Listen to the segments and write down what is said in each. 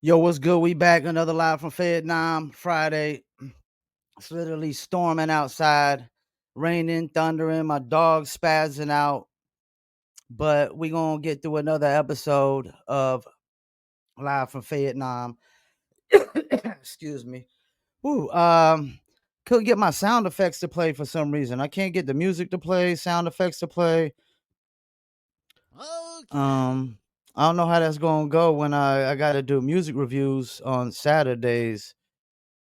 Yo, what's good? We back another live from Fayettenam Friday. It's literally storming outside, raining, thundering, my dog spazzing out. But we gonna get through another episode of live from Fayettenam. Excuse me. Ooh, couldn't get my sound effects to play for some reason. I can't get the music to play, sound effects to play. Um, I don't know how that's gonna go when I gotta do music reviews on Saturdays.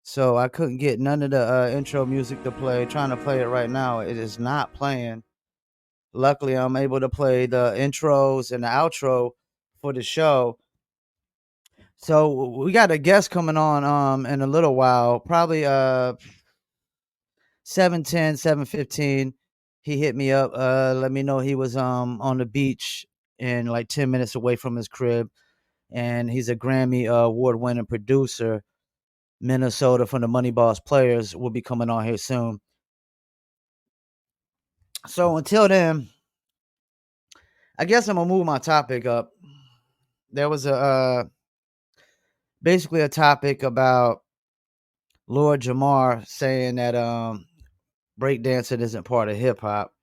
So I couldn't get none of the intro music to play. Trying to play it right now, it is not playing. Luckily, I'm able to play the intros and the outro for the show. So we got a guest coming on in a little while, probably 7:10, 7:15. He hit me up, let me know he was on the beach and like 10 minutes away from his crib, and he's a Grammy award winning producer. Minnesota from the Money Boss Players will be coming on here soon. So until then, I guess I'm gonna move my topic up. There was a basically a topic about Lord Jamar saying that breakdancing isn't part of hip hop.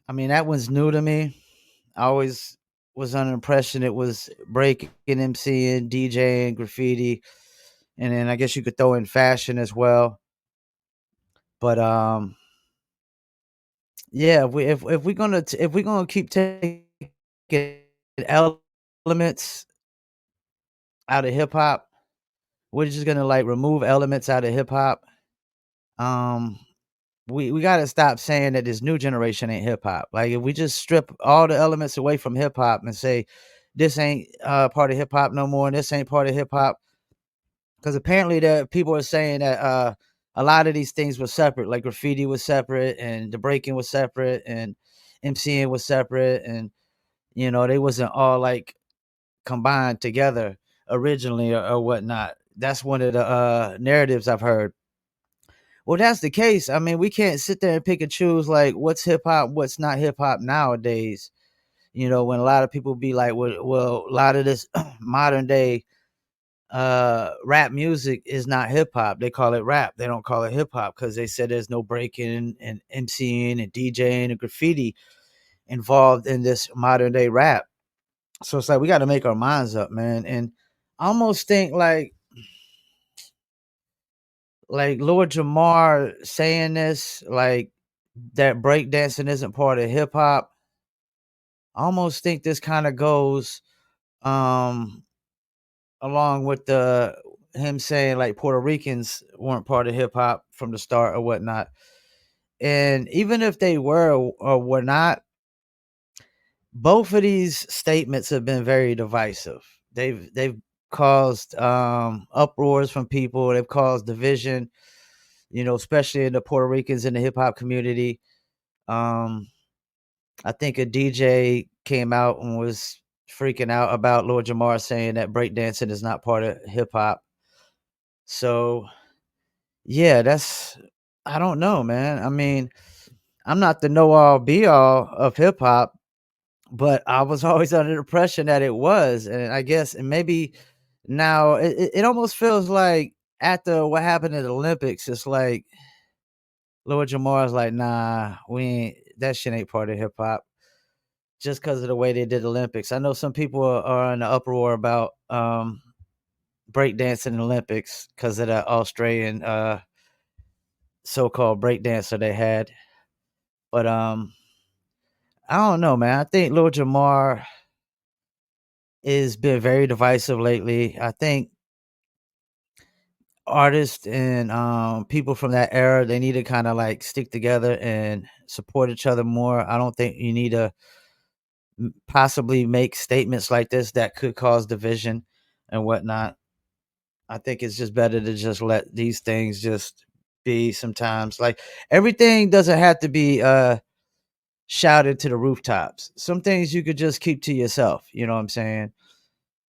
I mean, that one's new to me. I always was under the impression it was breaking, MCing, DJing, graffiti, and then I guess you could throw in fashion as well. But yeah, if we're gonna keep taking elements out of hip hop, we're just gonna like remove elements out of hip hop. Um, we gotta stop saying that this new generation ain't hip hop. Like if we just strip all the elements away from hip hop and say this ain't part of hip hop no more, and this ain't part of hip hop, because apparently the people are saying that a lot of these things were separate. Like graffiti was separate, and the breaking was separate, and MCing was separate, and they wasn't all like combined together originally or whatnot. That's one of the narratives I've heard. Well, that's the case. I mean, we can't sit there and pick and choose like what's hip hop, what's not hip hop nowadays. When a lot of people be like, well, a lot of this modern day rap music is not hip hop. They call it rap. They don't call it hip hop because they said there's no breaking and MCing and DJing and graffiti involved in this modern day rap. So it's like we got to make our minds up, man. And I almost think like Lord Jamar saying this, like that breakdancing isn't part of hip hop. I almost think this kind of goes um along with the him saying like Puerto Ricans weren't part of hip hop from the start or whatnot. And even if they were or were not, both of these statements have been very divisive. They've caused uproars from people. They've caused division, especially in the Puerto Ricans in the hip hop community. Um, I think a DJ came out and was freaking out about Lord Jamar saying that breakdancing is not part of hip hop. So yeah, I don't know, man. I mean, I'm not the know all be all of hip hop, but I was always under the impression that it was. And I guess, and maybe now it almost feels like after what happened at the Olympics, it's like Lord Jamar's like, nah, we ain't, that shit ain't part of hip hop just because of the way they did the Olympics. I know some people are in the uproar about breakdancing in the Olympics because of that Australian so-called breakdancer they had. But I don't know, man. I think Lil Jamar has been very divisive lately. I think artists and people from that era, they need to kind of like stick together and support each other more. I don't think you need to possibly make statements like this that could cause division and whatnot. I think it's just better to just let these things just be sometimes. Like everything doesn't have to be shouted to the rooftops. Some things you could just keep to yourself, you know what I'm saying?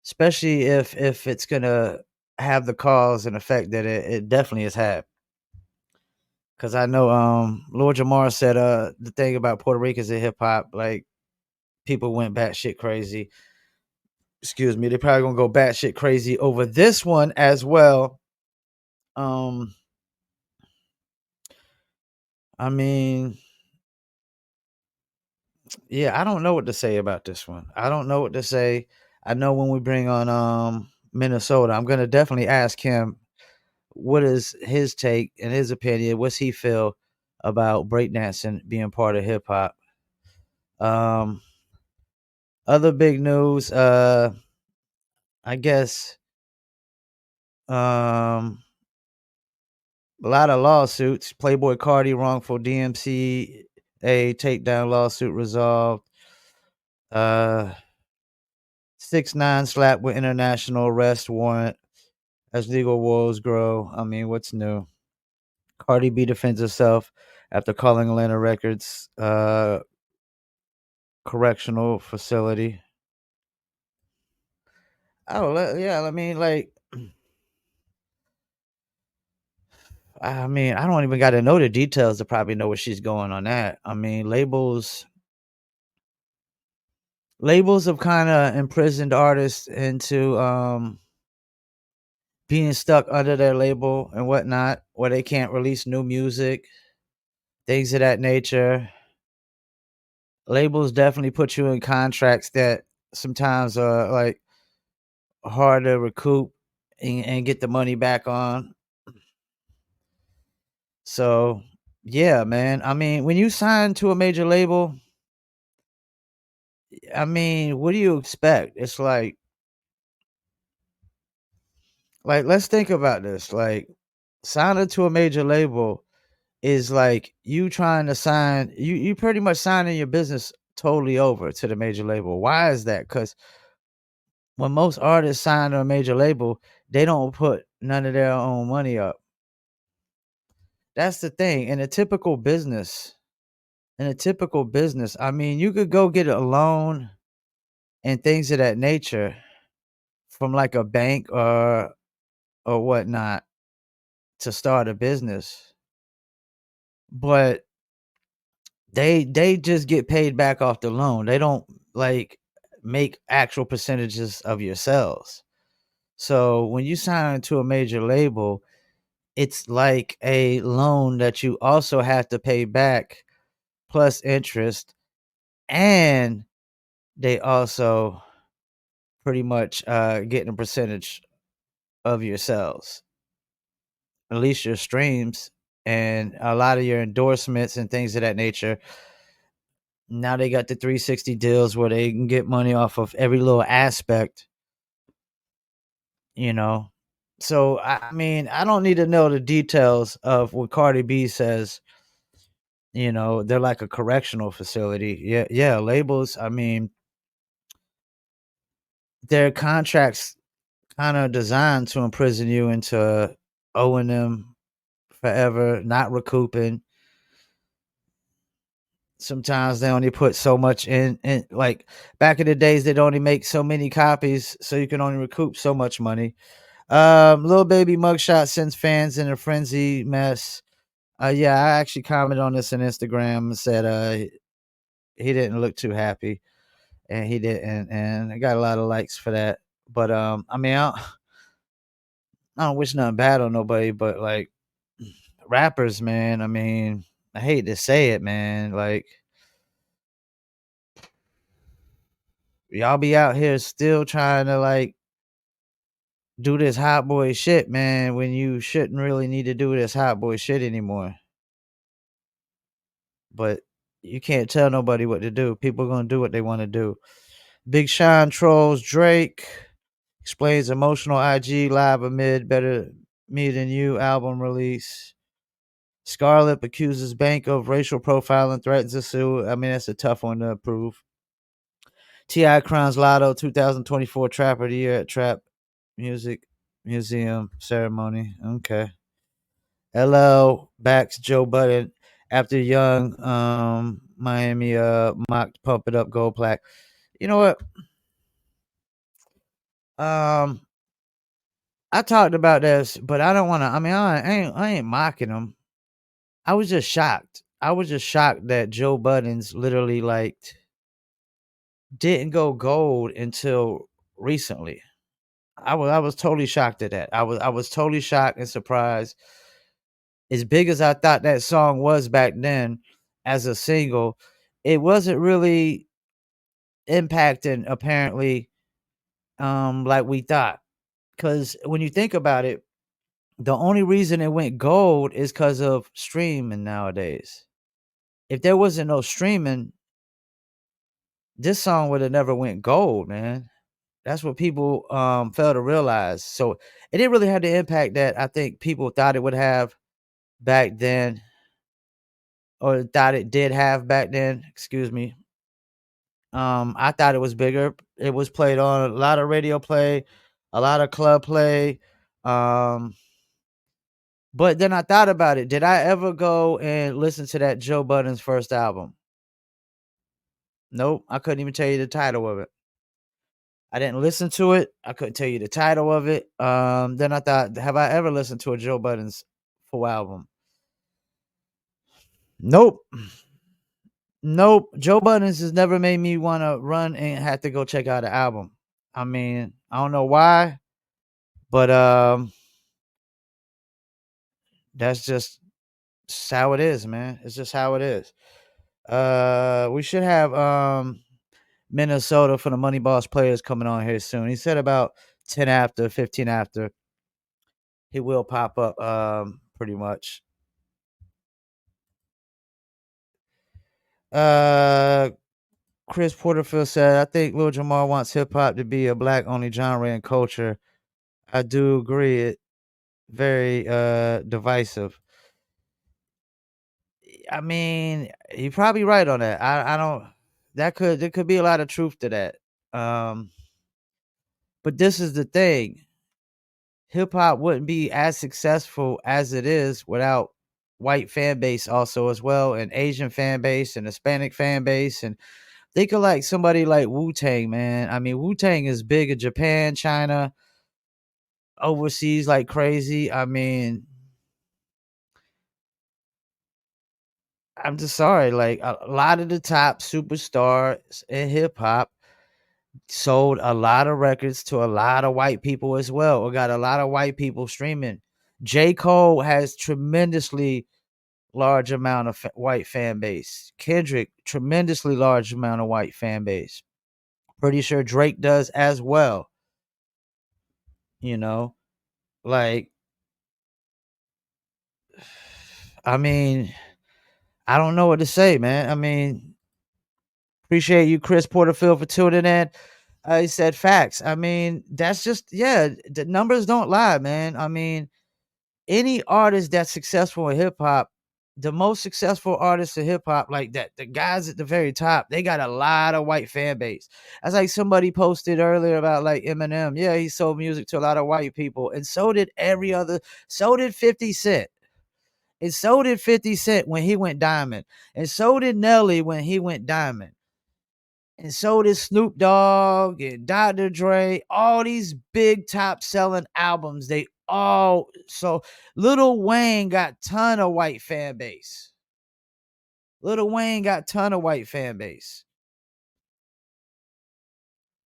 Especially if it's gonna have the cause and effect that it definitely has had. Cause I know Lord Jamar said the thing about Puerto Ricans in hip hop, like people went batshit crazy. excuse me, they're probably gonna go batshit crazy over this one as well. Um, I mean, yeah, I don't know what to say about this one. I don't know what to say. I know when we bring on Minnesota, I'm gonna definitely ask him what is his take and his opinion. What's he feel about breakdancing being part of hip hop? Um, other big news, I guess, a lot of lawsuits. Playboy Cardi wrongful DMCA takedown lawsuit resolved. 6ix9ine slapped with international arrest warrant as legal woes grow. I mean, what's new? Cardi B defends herself after calling Atlanta Records correctional facility. Oh, yeah. I mean, like, I mean, I don't even got to know the details to probably know what she's going on that. I mean, labels have kind of imprisoned artists into being stuck under their label and whatnot, where they can't release new music, things of that nature. Labels definitely put you in contracts that sometimes are like hard to recoup and get the money back on. So, yeah, man. I mean, when you sign to a major label, I mean, what do you expect? It's like let's think about this. Like signing to a major label is like you trying to sign you pretty much signing your business totally over to the major label. Why is that? Cuz when most artists sign to a major label, they don't put none of their own money up. That's the thing. In a typical business, I mean, you could go get a loan and things of that nature from like a bank or whatnot to start a business, but they just get paid back off the loan. They don't like make actual percentages of your sales. So when you sign to a major label, it's like a loan that you also have to pay back plus interest, and they also pretty much getting a percentage of your sales, at least your streams and a lot of your endorsements and things of that nature. Now they got the 360 deals where they can get money off of every little aspect, you know. So I mean, I don't need to know the details of what Cardi B says. They're like a correctional facility. Yeah, yeah. Labels. I mean, their contracts kind of designed to imprison you into owing them forever, not recouping. Sometimes they only put so much in like back in the days they'd only make so many copies so you can only recoup so much money. Little baby mugshot sends fans in a frenzy mess. Yeah, I actually commented on this on Instagram and said he didn't look too happy, and he didn't, and I got a lot of likes for that. But I mean, I don't wish nothing bad on nobody, but like rappers, man. I mean, I hate to say it, man. Like y'all be out here still trying to like do this hot boy shit, man, when you shouldn't really need to do this hot boy shit anymore. But you can't tell nobody what to do. People gonna do what they want to do. Big Sean trolls Drake, explains emotional IG live amid Better Me Than You album release. Scarlett accuses bank of racial profiling, threatens to sue. I mean, that's a tough one to prove. T.I. crowns Lotto 2024 Trapper of the Year at Trap Music Museum ceremony. Okay. LL backs Joe Budden after Young Miami mocked Pump It Up gold plaque. You know what? Um, I talked about this, but I don't want to. I mean, I ain't mocking him. I was just shocked. I was just shocked that Joe Budden's literally like didn't go gold until recently. I was totally shocked at that. I was totally shocked and surprised. As big as I thought that song was back then as a single, it wasn't really impacting apparently like we thought. Cause when you think about it, the only reason it went gold is because of streaming nowadays. If there wasn't no streaming, this song would have never went gold, man. That's what people fail to realize. So it didn't really have the impact that I think people thought it would have back then, or thought it did have back then. Excuse me. I thought it was bigger. It was played on a lot of radio play, a lot of club play. Um, but then I thought about it. Did I ever go and listen to that Joe Budden's first album? Nope. I couldn't even tell you the title of it. I didn't listen to it. I couldn't tell you the title of it. Then I thought, have I ever listened to a Joe Budden's full album? Nope. Nope. Joe Budden's has never made me want to run and have to go check out an album. I mean, I don't know why, but that's just how it is, man. It's just how it is. We should have Minnesota for the Money Boss Players coming on here soon. He said about 10 after, 15 after. He will pop up pretty much. Uh Chris Porterfield said, I think Lil Jamar wants hip hop to be a black only genre and culture. I do agree. It very divisive. I mean, you're probably right on that. I don't there could be a lot of truth to that. Um but this is the thing. Hip hop wouldn't be as successful as it is without white fan base also as well, and Asian fan base and Hispanic fan base. And think of like somebody like Wu-Tang, man. I mean, Wu-Tang is big in Japan, China, overseas like crazy. I mean, I'm just sorry. Like a lot of the top superstars in hip hop sold a lot of records to a lot of white people as well, or got a lot of white people streaming. J. Cole has tremendously large amount of white fan base. Kendrick, tremendously large amount of white fan base. Pretty sure Drake does as well. You know, like, I mean, I don't know what to say, man. I mean, appreciate you, Chris Porterfield, for tuning in. He said facts. I mean, that's just, yeah, the numbers don't lie, man. I mean, any artist that's successful in hip hop, the most successful artists in hip hop, like that, the guys at the very top, they got a lot of white fan base. That's like somebody posted earlier about like Eminem. Yeah, he sold music to a lot of white people, and so did so did 50 Cent. And so did 50 Cent when he went diamond. And so did Nelly when he went diamond. And so did Snoop Dogg and Dr. Dre. All these big top selling albums, they all, so Lil Wayne got ton of white fan base. Lil Wayne got ton of white fan base.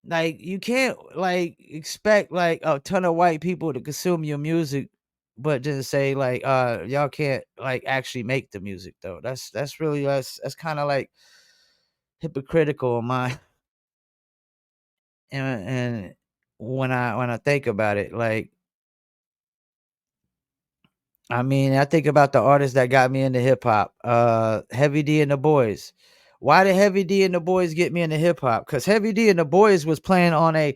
Like, you can't like expect like a ton of white people to consume your music, but then say like y'all can't like actually make the music though. That's really that's kind of like hypocritical in my and when I think about it, like, I mean, I think about the artists that got me into hip hop. Heavy D and the Boys. Why did Heavy D and the Boys get me into hip hop? Because Heavy D and the Boys was playing on a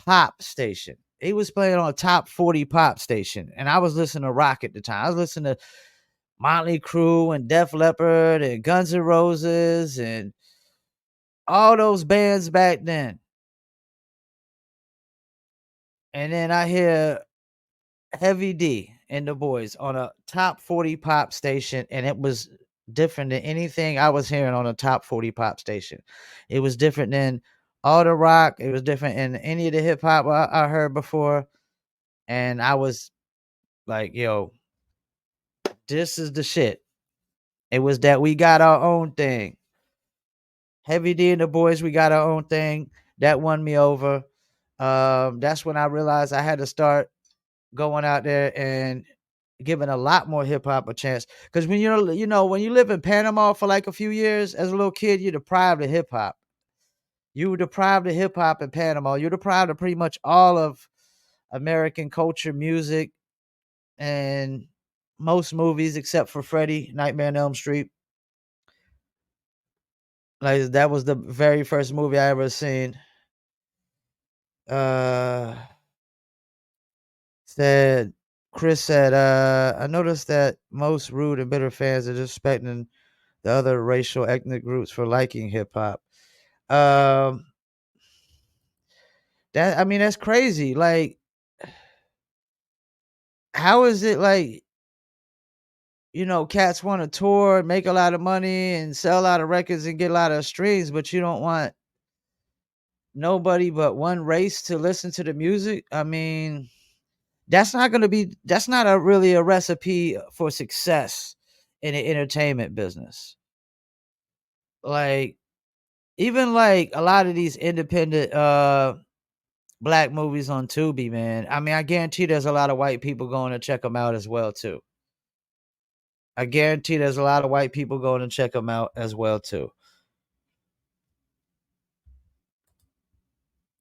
pop station. He was playing on a top 40 pop station. And I was listening to rock at the time. I was listening to Motley Crue and Def Leppard and Guns N' Roses and all those bands back then. And then I hear Heavy D and the Boys on a top 40 pop station, and it was different than anything I was hearing on a top 40 pop station. It was different than all the rock. It was different than any of the hip hop I heard before. And I was like, yo, this is the shit. It was that we got our own thing. Heavy D and the Boys, we got our own thing. That won me over. That's when I realized I had to start going out there and giving a lot more hip hop a chance. Because when when you live in Panama for like a few years as a little kid, you're deprived of hip hop. You were deprived of hip hop in Panama. You're deprived of pretty much all of American culture, music, and most movies except for Freddy, Nightmare on Elm Street. Like that was the very first movie I ever seen. Uh said Chris said, I noticed that most rude and bitter fans are disrespecting the other racial ethnic groups for liking hip hop. Um that I mean that's crazy. Like how is it like, cats want to tour, make a lot of money and sell a lot of records and get a lot of streams, but you don't want nobody but one race to listen to the music? I mean, that's not a really a recipe for success in the entertainment business. Like even like a lot of these independent black movies on Tubi, man. I mean, I guarantee there's a lot of white people going to check them out as well too. I guarantee there's a lot of white people going to check them out as well too.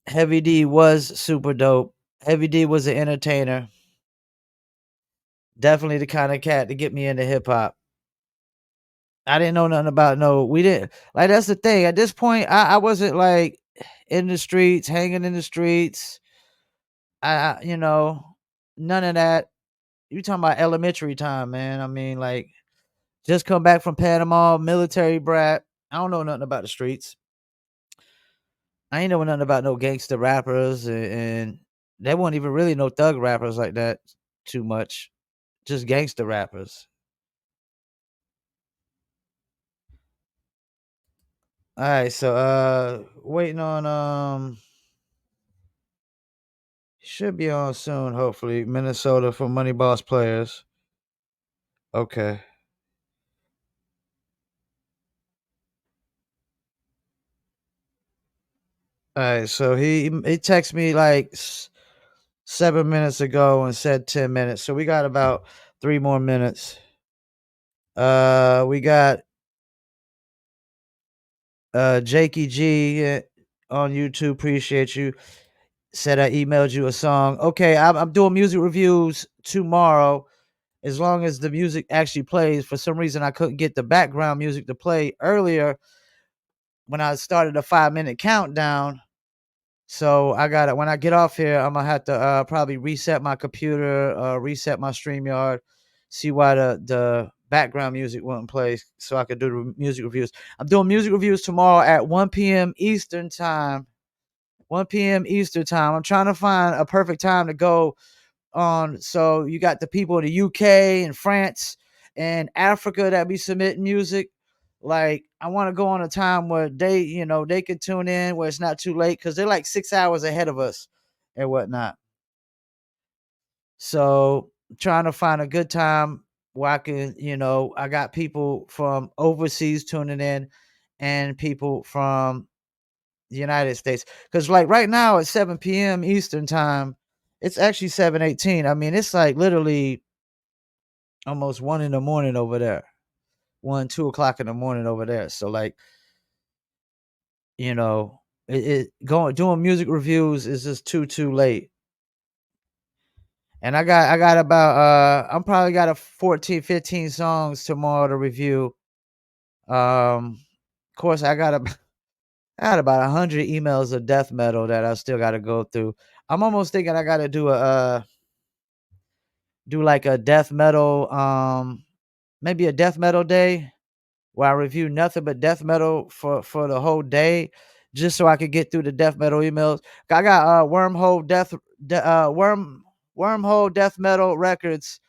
Heavy D was super dope. Heavy D was an entertainer. Definitely the kind of cat to get me into hip hop. I didn't know nothing about no. We didn't like. That's the thing. At this point, I wasn't like in the streets, hanging in the streets. None of that. You talking about elementary time, man? I mean, like just come back from Panama, military brat. I don't know nothing about the streets. I ain't know nothing about no gangster rappers, and there weren't even really no thug rappers like that too much. Just gangster rappers. All right, so waiting on should be on soon, hopefully. Minnesota for Money Boss Players. Okay. All right, so he texted me like 7 minutes ago and said 10 minutes. So we got about 3 more minutes. We got Jakey G on YouTube. Appreciate you. Said I emailed you a song. Okay, I'm doing music reviews tomorrow. As long as the music actually plays. For some reason, I couldn't get the background music to play earlier when I started a 5 minute countdown. So I got it. When I get off here, I'm gonna have to probably reset my computer, reset my StreamYard, see why the background music wouldn't play, so I could do the music reviews. I'm doing music reviews tomorrow at 1 p.m. Eastern time. 1 p.m. Eastern time. I'm trying to find a perfect time to go on. So you got the people in the UK and France and Africa that be submitting music. Like I want to go on a time where they can tune in where it's not too late because they're like 6 hours ahead of us and whatnot. So trying to find a good time where I can, I got people from overseas tuning in and people from the United States. Because like right now at 7 p.m. Eastern time, it's actually 7:18. I mean, it's like literally almost 1 in the morning over there. 1, 2 o'clock in the morning over there. So like, you know, it going doing music reviews is just too late. And I got about I'm probably got a 14, 15 songs tomorrow to review. Of course I got about 100 emails of death metal that I still got to go through. I'm almost thinking I got to do like a death metal maybe a death metal day where I review nothing but death metal for the whole day, just so I could get through the death metal emails. I got wormhole death metal records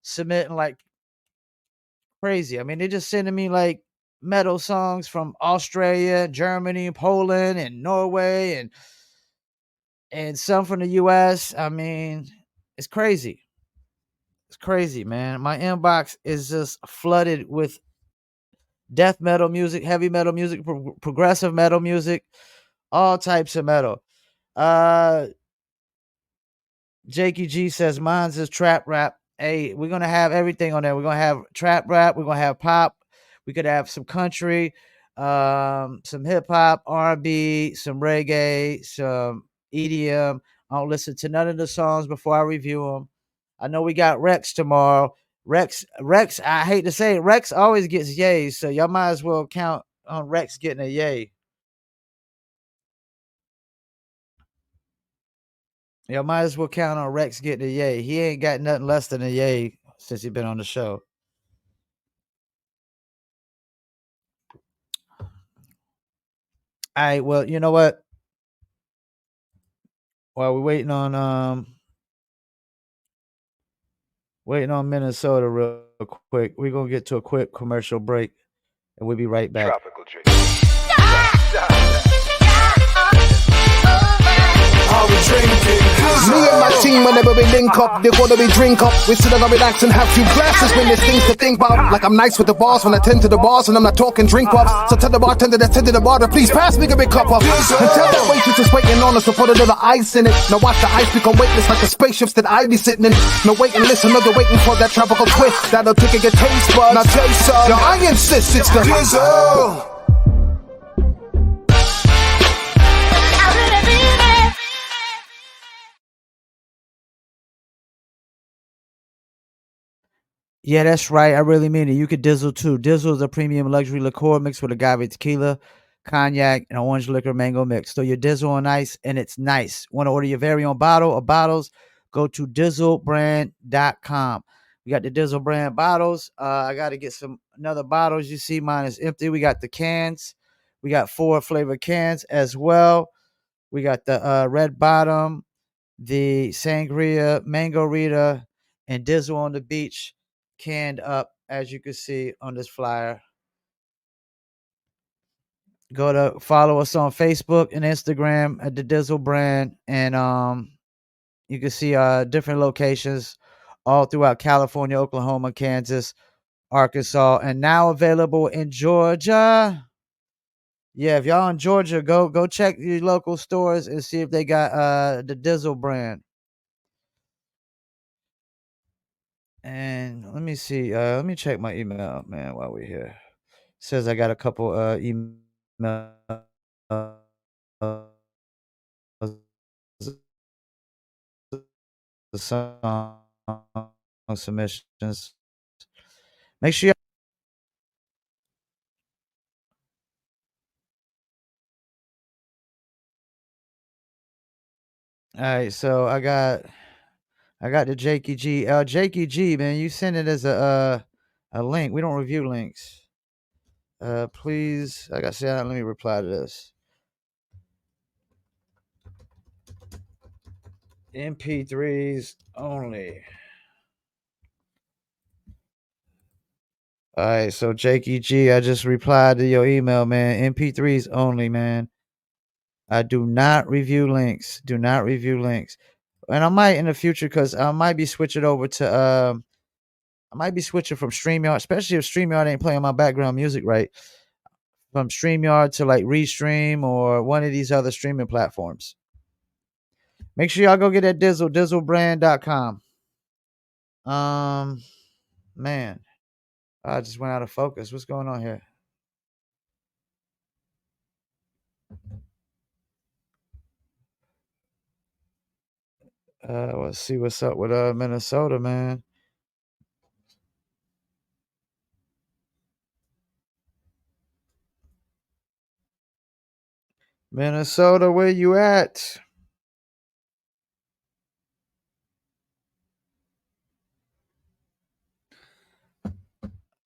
submitting like crazy. I mean, they just sending me like metal songs from Australia, Germany, Poland, and Norway, and some from the US. I mean, it's crazy. It's crazy, man. My inbox is just flooded with death metal music, heavy metal music, progressive metal music, all types of metal. Uh, Jakey G says mine's is trap rap. Hey, we're gonna have everything on there. We're gonna have trap rap. We're gonna have pop. We could have some country, some hip hop, R&B, some reggae, some EDM. I don't listen to none of the songs before I review them. I know we got Rex tomorrow. Rex. I hate to say it, Rex always gets yays, so y'all might as well count on Rex getting a yay. Y'all might as well count on Rex getting a yay. He ain't got nothing less than a yay since he been on the show. All right, well, you know what? While we're waiting on Minnesota real quick, we're gonna get to a quick commercial break and we'll be right back. Tropical Me and my team, whenever we link up, they gonna be drink up. We sit down and relax and have few glasses when there's things to think about. Like I'm nice with the boss when I tend to the bars and I'm not talking drink ups. So tell the bartender that's tending the bar to please pass me a big cup up. And tell that waitress that's waiting on us to put a little ice in it. Now watch the ice become weightless like the spaceships that I be sitting in. No wait and listen, no, they're waiting for that tropical twist that'll take a taste buds. Now taste some. Yo, I insist it's the Drizzle. Yeah, that's right. I really mean it. You could dizzle too. Dizzle is a premium luxury liqueur mixed with agave tequila, cognac, and orange liquor mango mix. So your dizzle on ice, and it's nice. Want to order your very own bottle or bottles? Go to dizzlebrand.com. We got the Dizzle brand bottles. I got to get another bottles. You see, mine is empty. We got the cans. We got 4 flavor cans as well. We got the red bottom, the sangria, mango rita, and Dizzle on the beach canned up, as you can see on this flyer. Go to follow us on Facebook and Instagram at the Dizzle brand, and you can see different locations all throughout California, Oklahoma, Kansas, Arkansas, and now available in Georgia. Yeah, if y'all in Georgia, go check your local stores and see if they got the Dizzle brand. And let me see. Let me check my email, man, while we're here. Says I got a couple email song submissions. Make sure. All right, so I got the Jakey G. Jakey G, man, you send it as a link. We don't review links. Please, like I said, let me reply to this. MP3s only. All right, so Jakey G, I just replied to your email, man. MP3s only, man. I do not review links. Do not review links. And I might in the future because I might be switching over to I might be switching from StreamYard, especially if StreamYard ain't playing my background music right. From StreamYard to like Restream or one of these other streaming platforms. Make sure y'all go get that Dizzle, dizzlebrand.com. Man, I just went out of focus. What's going on here? Let's see what's up with Minnesota, man. Minnesota, where you at?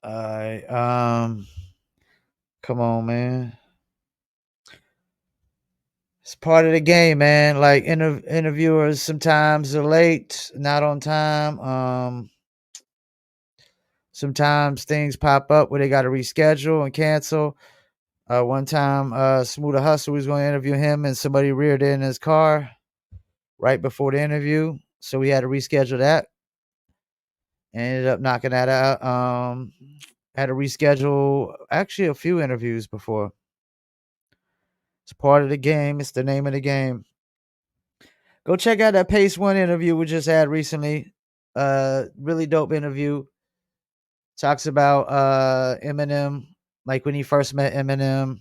Come on, man. It's part of the game, man. Like interviewers sometimes are late, not on time. Sometimes things pop up where they got to reschedule and cancel. One time, Smooth Hustle was going to interview him, and somebody reared in his car right before the interview, so we had to reschedule that. And ended up knocking that out. Had to reschedule actually a few interviews before. It's part of the game. It's the name of the game. Go check out that Pace One interview we just had recently. Really dope interview. Talks about Eminem, like when he first met Eminem,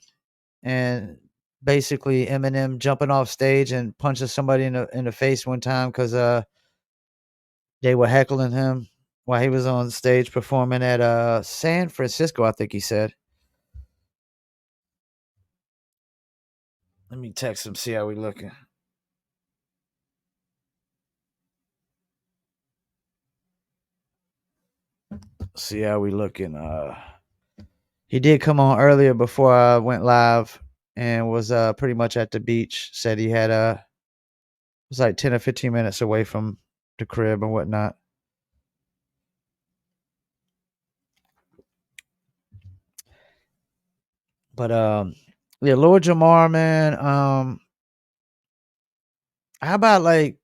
and basically Eminem jumping off stage and punching somebody in the face one time because they were heckling him while he was on stage performing at San Francisco, I think he said. Let me text him, see how we looking. See how we looking. He did come on earlier before I went live and was pretty much at the beach. Said he had was like 10 or 15 minutes away from the crib and whatnot. But yeah, Lord Jamar, man. How about like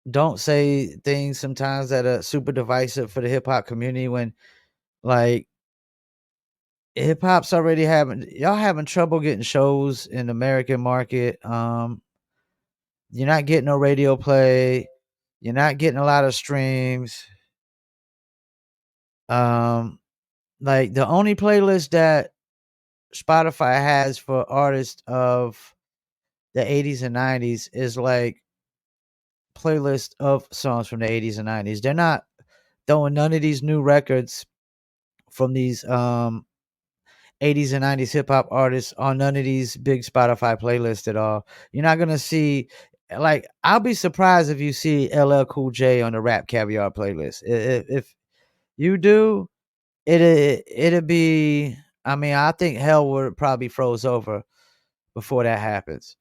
don't say things sometimes that are super divisive for the hip hop community when like hip hop's already having trouble getting shows in the American market. You're not getting no radio play. You're not getting a lot of streams. Um, like the only playlist that Spotify has for artists of the 80s and 90s is like playlist of songs from the 80s and 90s. They're not throwing none of these new records from these 80s and 90s hip hop artists on none of these big Spotify playlists at all. You're not gonna see like I'll be surprised if you see LL Cool J on the Rap Caviar playlist. If you do, it'd be. I mean, I think hell would probably froze over before that happens.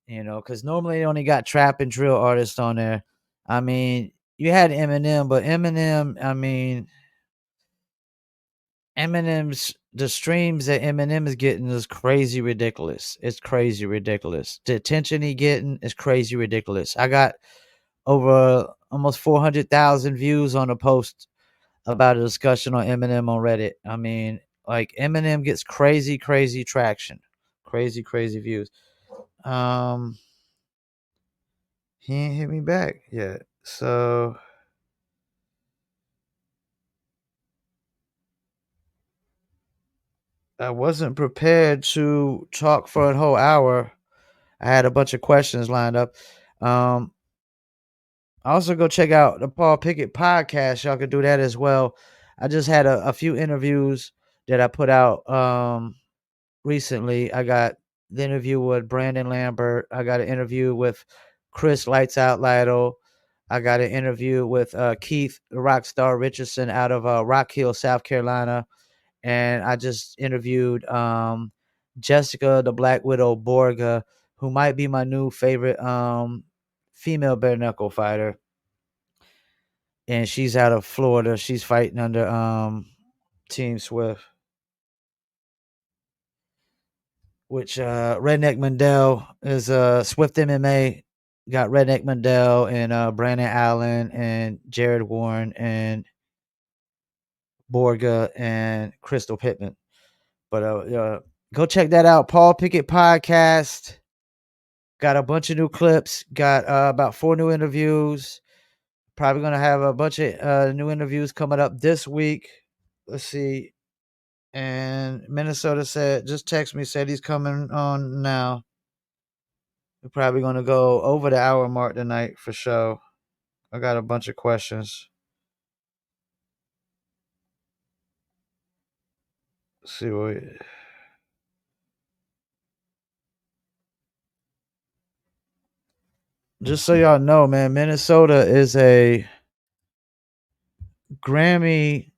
You know, because normally they only got trap and drill artists on there. I mean, you had Eminem, but Eminem, I mean, Eminem's the streams that Eminem is getting is crazy ridiculous. It's crazy ridiculous. The attention he getting is crazy ridiculous. I got over almost 400,000 views on a post about a discussion on Eminem on Reddit. I mean, like Eminem gets crazy, crazy traction, crazy, crazy views. Um, he ain't hit me back yet, so I wasn't prepared to talk for a whole hour. I had a bunch of questions lined up. Um, also go check out the Paul Pickett podcast. Y'all can do that as well. I just had a few interviews that I put out recently. I got the interview with Brandon Lambert. I got an interview with Chris Lights Out Lido. I got an interview with Keith Rockstar Richardson out of Rock Hill, South Carolina. And I just interviewed Jessica the Black Widow Borga, who might be my new favorite female bare knuckle fighter. And she's out of Florida. She's fighting under Team Swift, which Redneck Mandel is Swift MMA got Redneck Mandel and Brandon Allen and Jared Warren and Borga and Crystal Pittman. But go check that out. Paul Pickett podcast. Got a bunch of new clips. Got about 4 new interviews. Probably gonna have a bunch of new interviews coming up this week. Let's see. And Minnesota just text me, said he's coming on now. We're probably gonna go over the hour mark tonight for sure. I got a bunch of questions. Let's see what. Just so y'all know, man, Minnesota is a Grammy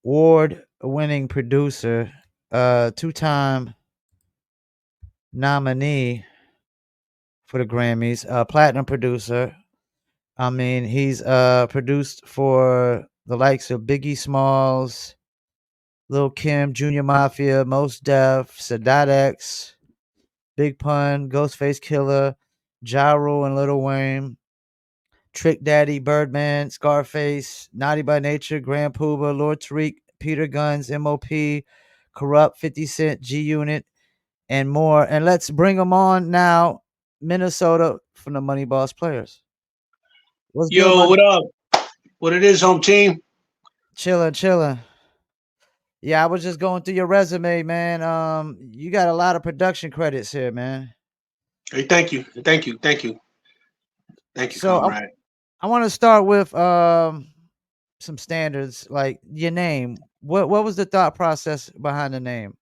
award winning producer, 2-time nominee for the Grammys, platinum producer. I mean, he's produced for the likes of Biggie Smalls, Lil Kim, Junior Mafia, Mos Def, Sadat X, Big Pun, Ghostface Killer, Ja Rule and Lil Wayne, Trick Daddy, Birdman, Scarface, Naughty by Nature, Grand Puba, Lord Tariq, Peter Guns, MOP, Corrupt, 50 Cent, G Unit, and more. And let's bring them on now. Minnesota from the Money Boss Players. What's good, Yo, Money? what up? What it is, home team? Chilling, chilling. Yeah, I was just going through your resume, man. You got a lot of production credits here, man. Hey, thank you, thank you, So comrade. I want to start with some standards, like your name. What was the thought process behind the name?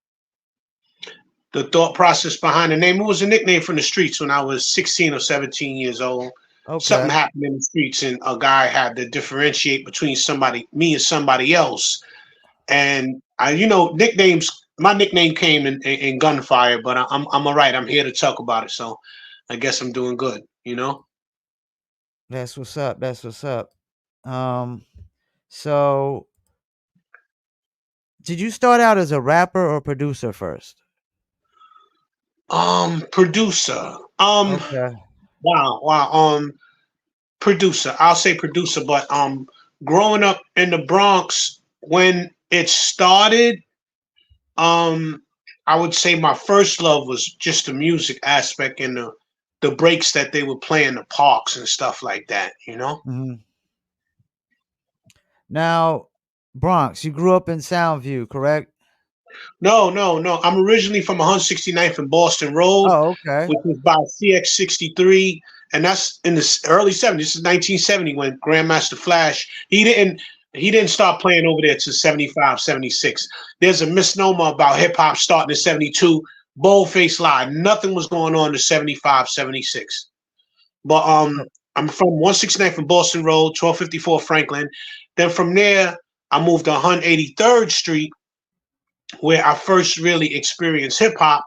The thought process behind the name, it was a nickname from the streets when I was 16 or 17 years old. Something Okay, happened in the streets, and a guy had to differentiate between me and somebody else. And nicknames. My nickname came in gunfire, but I'm all right. I'm here to talk about it, so I guess I'm doing good. that's what's up. That's what's up. Um, so did you start out as a rapper or producer first? Producer. Okay. Wow. Producer. I'll say producer, but growing up in the Bronx when it started, um I would say my first love was just the music aspect and the breaks that they would play in the parks and stuff like that. Mhm. Now, Bronx, you grew up in Soundview, correct? No. I'm originally from 169th and Boston Road, Oh, okay. which was by CX 63, and that's in the early '70s. This is 1970 when Grandmaster Flash he didn't start playing over there till 75, 76. There's a misnomer about hip hop starting in 72. Boldface lie. Nothing was going on in 75, 76. But I'm from 169th from Boston Road, 1254 Franklin. Then from there, I moved to 183rd Street, where I first really experienced hip hop.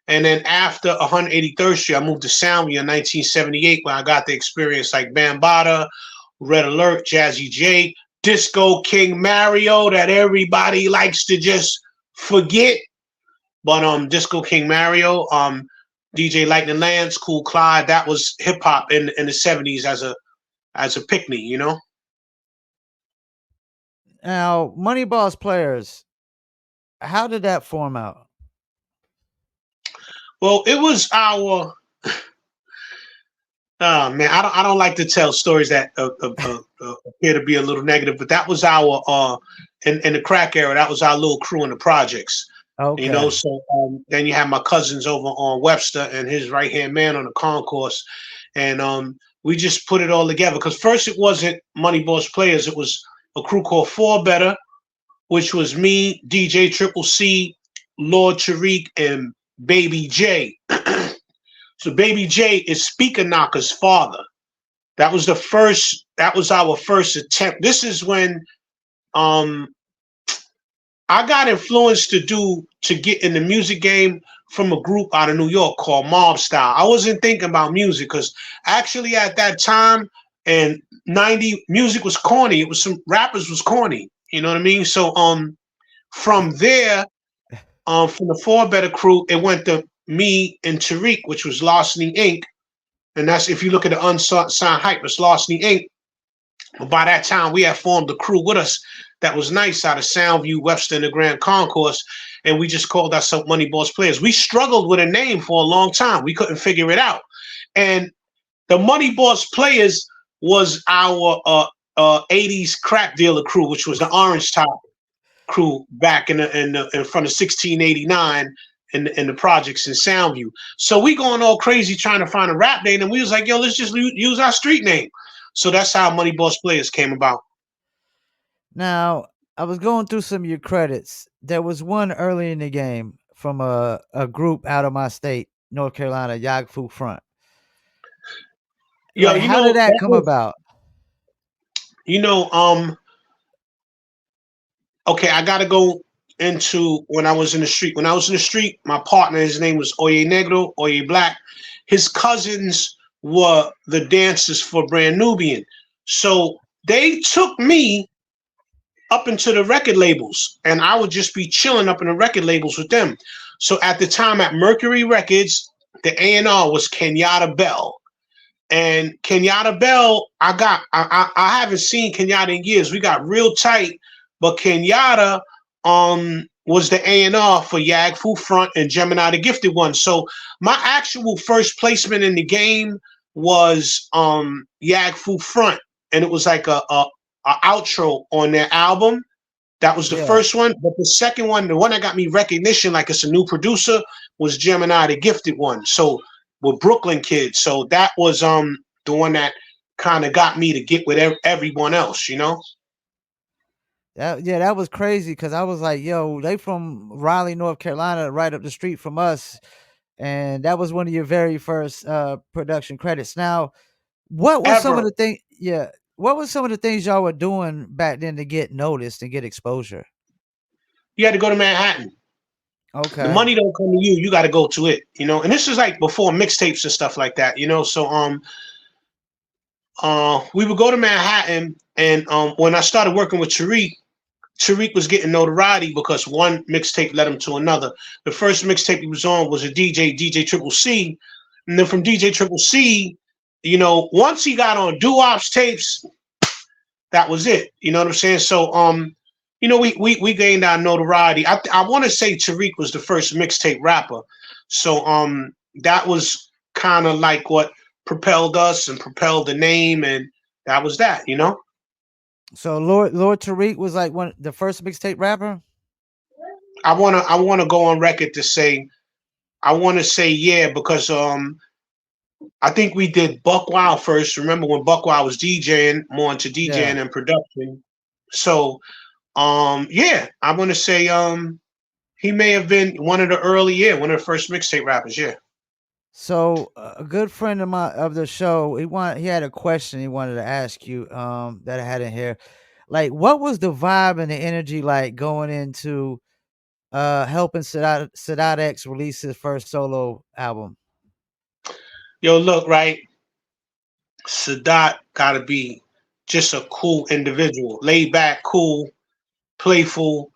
And then after 183rd Street, I moved to Soundview in 1978, where I got to experience like Bambaataa, Red Alert, Jazzy J, Disco King Mario, that everybody likes to just forget. But Disco King Mario, DJ Lightning Lance, Cool Clyde, that was hip hop in the '70s as a pick me. Now, Money Boss Players, how did that form out? Well, it was our. Oh man, I don't like to tell stories that appear to be a little negative, but that was our in the crack era. That was our little crew in the projects. Okay. So then you have my cousins over on Webster and his right hand man on the concourse, and we just put it all together because first it wasn't Money Boss Players. It was a crew called Four Better, which was me, DJ Triple C, Lord Tariq, and Baby J. So Baby J is Speaker Knocker's father. That was our first attempt. This is when um I got influenced to get in the music game from a group out of New York called Mob Style. I wasn't thinking about music because actually at that time in '90 music was corny. It was some rappers was corny. You know what I mean? So from there, from the Four Better crew, it went to me and Tariq, which was Larceny Inc. And that's if you look at the unsigned hype, it's Larceny Inc. But by that time, we had formed a crew with us that was nice out of Soundview, Webster, and the Grand Concourse, and we just called ourselves Money Boss Players. We struggled with a name for a long time. We couldn't figure it out. And the Money Boss Players was our 80s crack dealer crew, which was the Orange Top crew back in front of 1689 in the projects in Soundview. So we going all crazy trying to find a rap name, and we was like, yo, let's just use our street name. So that's how Money Boss Players came about. Now, I was going through some of your credits. There was one early in the game from a group out of my state, North Carolina, Yag Fu Front. Yo, Like, how did that that come was, about? you know, okay, I gotta go into when I was in the street. When I was in the street, my partner, his name was Oye Negro, Oye Black. His cousins were the dancers for Brand Nubian. So they took me up into the record labels, and I would just be chilling up in the record labels with them. So at the time at Mercury Records, the A&R was Kenyatta Bell. And Kenyatta Bell, I haven't seen Kenyatta in years. We got real tight, but Kenyatta was the A&R for Yag Fu Front and Gemini the Gifted One. So my actual first placement in the game was Yag Fu Front, and it was like a outro on their album. That was the Yeah. first one, but the second one, the one that got me recognition, like it's a new producer, was Gemini the Gifted One. So with Brooklyn Kids, so that was the one that kind of got me to get with everyone else, you know. That was crazy because I was like, yo, they from Raleigh, North Carolina, right up the street from us. And that was one of your very first production credits. Now, what was some of Ever, the things yeah, what was some of the things y'all were doing back then to get noticed and get exposure? you had to go to Manhattan. The Okay. money don't come to you; you got to go to it, you know. And this is like before mixtapes and stuff like that, you know. So we would go to Manhattan, and when I started working with Tariq was getting notoriety because one mixtape led him to another. The first mixtape he was on was a DJ Triple C, and then from DJ Triple C, you know, once he got on Doo-Op's tapes, that was it. You know what I'm saying? So you know, we gained our notoriety. I want to say Tariq was the first mixtape rapper. So that was kind of like what propelled us and propelled the name, and that was that, you know. So Lord Tariq was like one the first mixtape rapper? I wanna go on record to say I want to say yeah, because I think we did Buck Wild first. Remember when Buck Wild was DJing, more into Yeah. DJing and production. So yeah, I want to say he may have been one of the early, yeah, one of the first mixtape rappers, yeah. So a good friend of my of the show, he had a question he wanted to ask you that I had in here. Like what was the vibe and the energy like going into helping Sadat X release his first solo album? Yo, look, right, Sadat gotta be just a cool individual, laid back, cool, playful.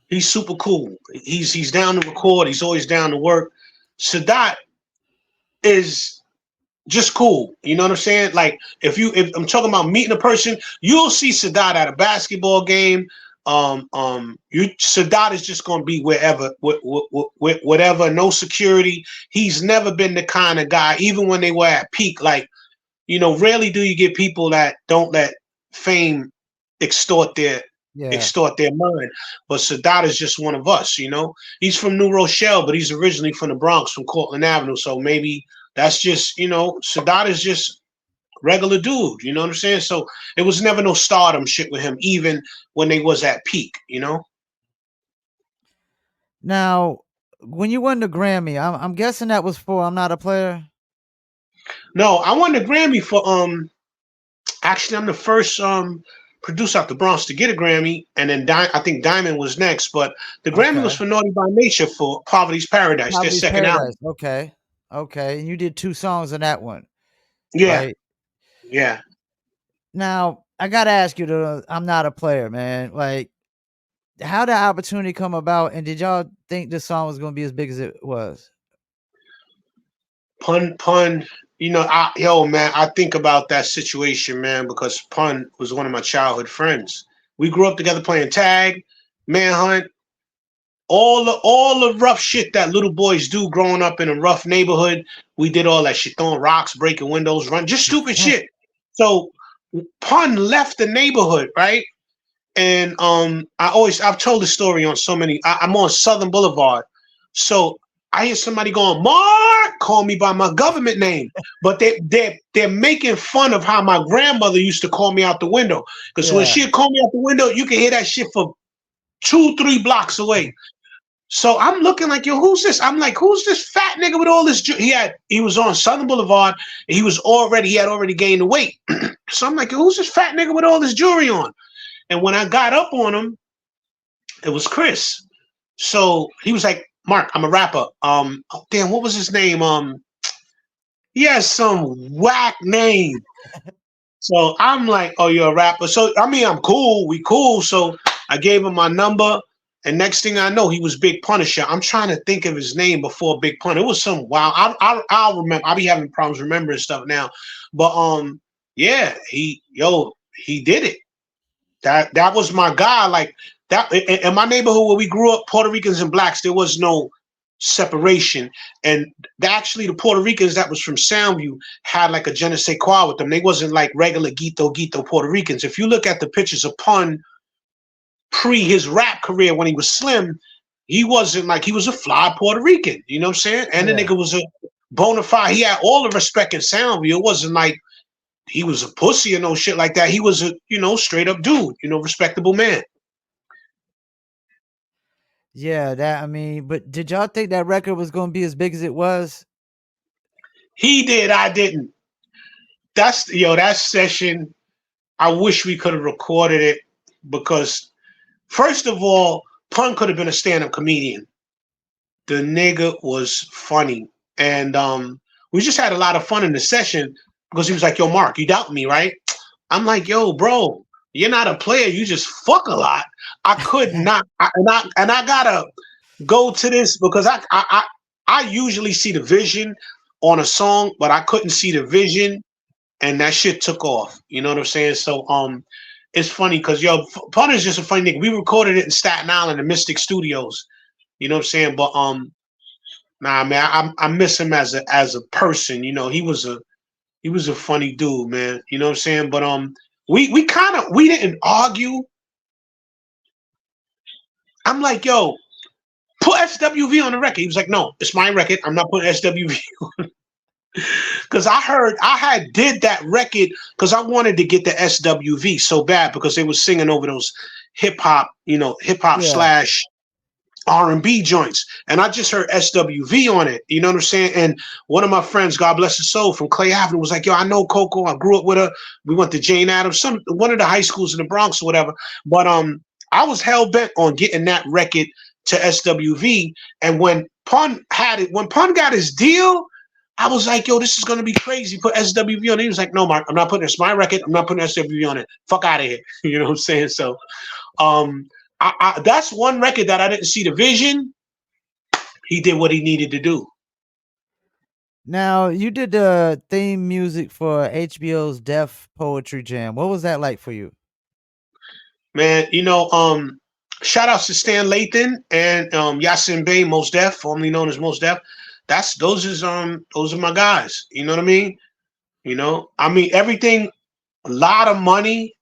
He's super cool. He's down to record. He's always down to work. Sadat is just cool. You know what I'm saying? Like if I'm talking about meeting a person, you'll see Sadat at a basketball game. You Sadat is just gonna be wherever, with whatever, no security. He's never been the kind of guy, even when they were at peak. Like, you know, rarely do you get people that don't let fame extort their Yeah. extort their mind. But Sadat is just one of us, you know. He's from New Rochelle, but he's originally from the Bronx, from Cortland Avenue. So maybe that's just, you know, Sadat is just regular dude, you know what I'm saying? So it was never no stardom shit with him, even when they was at peak, you know. Now, when you won the Grammy, I'm guessing that was for I'm Not a Player. No, I won the Grammy for actually I'm the first producer out the Bronx to get a Grammy, and then I think Diamond was next, but the Grammy was Okay. for Naughty by Nature for Poverty's Paradise, their Poverty's second Paradise. album. Okay. Okay. And you did two songs in that one, Yeah, right? yeah. Now, I gotta ask you to I'm Not a Player, man. Like, how did the opportunity come about? And did y'all think this song was gonna be as big as it was? Pun, you know, yo, man, I think about that situation, man, because Pun was one of my childhood friends. We grew up together playing tag, manhunt, all the rough shit that little boys do growing up in a rough neighborhood. We did all that shit, throwing rocks, breaking windows, run, just stupid shit. So Pun left the neighborhood, right? And I've told the story on so many. I'm on Southern Boulevard, so I hear somebody going, "Mark," call me by my government name, but they're making fun of how my grandmother used to call me out the window. Because when Yeah. she'd call me out the window, you can hear that shit for 2, 3 blocks away. So I'm looking like, yo, who's this? I'm like, who's this fat nigga with all this? He was on Southern Boulevard. And he had already gained the weight. So I'm like, yo, who's this fat nigga with all this jewelry on? And when I got up on him, it was Chris. So he was like, Mark, I'm a rapper. Oh, damn, what was his name? He has some whack name. So I'm like, oh, you're a rapper. So I mean, I'm cool. We cool. So I gave him my number. And next thing I know, he was Big Punisher. I'm trying to think of his name before Big Pun. It was some wild. I'll remember. I'll be having problems remembering stuff now. But yeah, he did it. That was my guy. Like That in my neighborhood where we grew up, Puerto Ricans and blacks, there was no separation. And actually, the Puerto Ricans that was from Soundview had like a je ne sais quoi with them. They wasn't like regular Guito Puerto Ricans. If you look at the pictures of Pun pre his rap career when he was Slim, he wasn't like, he was a fly Puerto Rican. You know what I'm saying? And the Yeah. nigga was a bona fide. He had all the respect in Soundview. It wasn't like he was a pussy or no shit like that. He was a, straight up dude, respectable man. Yeah, but did y'all think that record was gonna be as big as it was? He did, I didn't. That session, I wish we could have recorded it because, first of all, Pun could have been a stand-up comedian. The nigga was funny. And we just had a lot of fun in the session because he was like, yo, Mark, you doubt me, right? I'm like, yo, bro, you're not a player. You just fuck a lot. I could not. And I gotta go to this because I usually see the vision on a song, but I couldn't see the vision, and that shit took off. You know what I'm saying? So it's funny because Pun is just a funny nigga. We recorded it in Staten Island, the Mystic Studios. You know what I'm saying? But nah, man, I miss him as a person. He was a funny dude, man. You know what I'm saying? But we didn't argue. I'm like, yo, put SWV on the record. He was like, no, it's my record. I'm not putting SWV on. Because I had did that record because I wanted to get the SWV so bad because they were singing over those hip hop Yeah. / R&B joints, and I just heard SWV on it. You know what I'm saying? And one of my friends, God bless his soul, from Clay Avenue, was like, "Yo, I know Coco. I grew up with her. We went to Jane Addams, one of the high schools in the Bronx or whatever." But I was hell bent on getting that record to SWV. And when Pun got his deal, I was like, "Yo, this is gonna be crazy. Put SWV on it." He was like, "No, Mark, I'm not putting this. My record. I'm not putting SWV on it. Fuck out of here." You know what I'm saying? So, that's one record that I didn't see the vision. He did what he needed to do. Now, you did the theme music for HBO's Deaf Poetry Jam. What was that like for you? Man, shout outs to Stan Lathan and Yasin Bey, Mos Def, formerly known as Mos Def. Those are my guys. You know what I mean? Everything, a lot of money,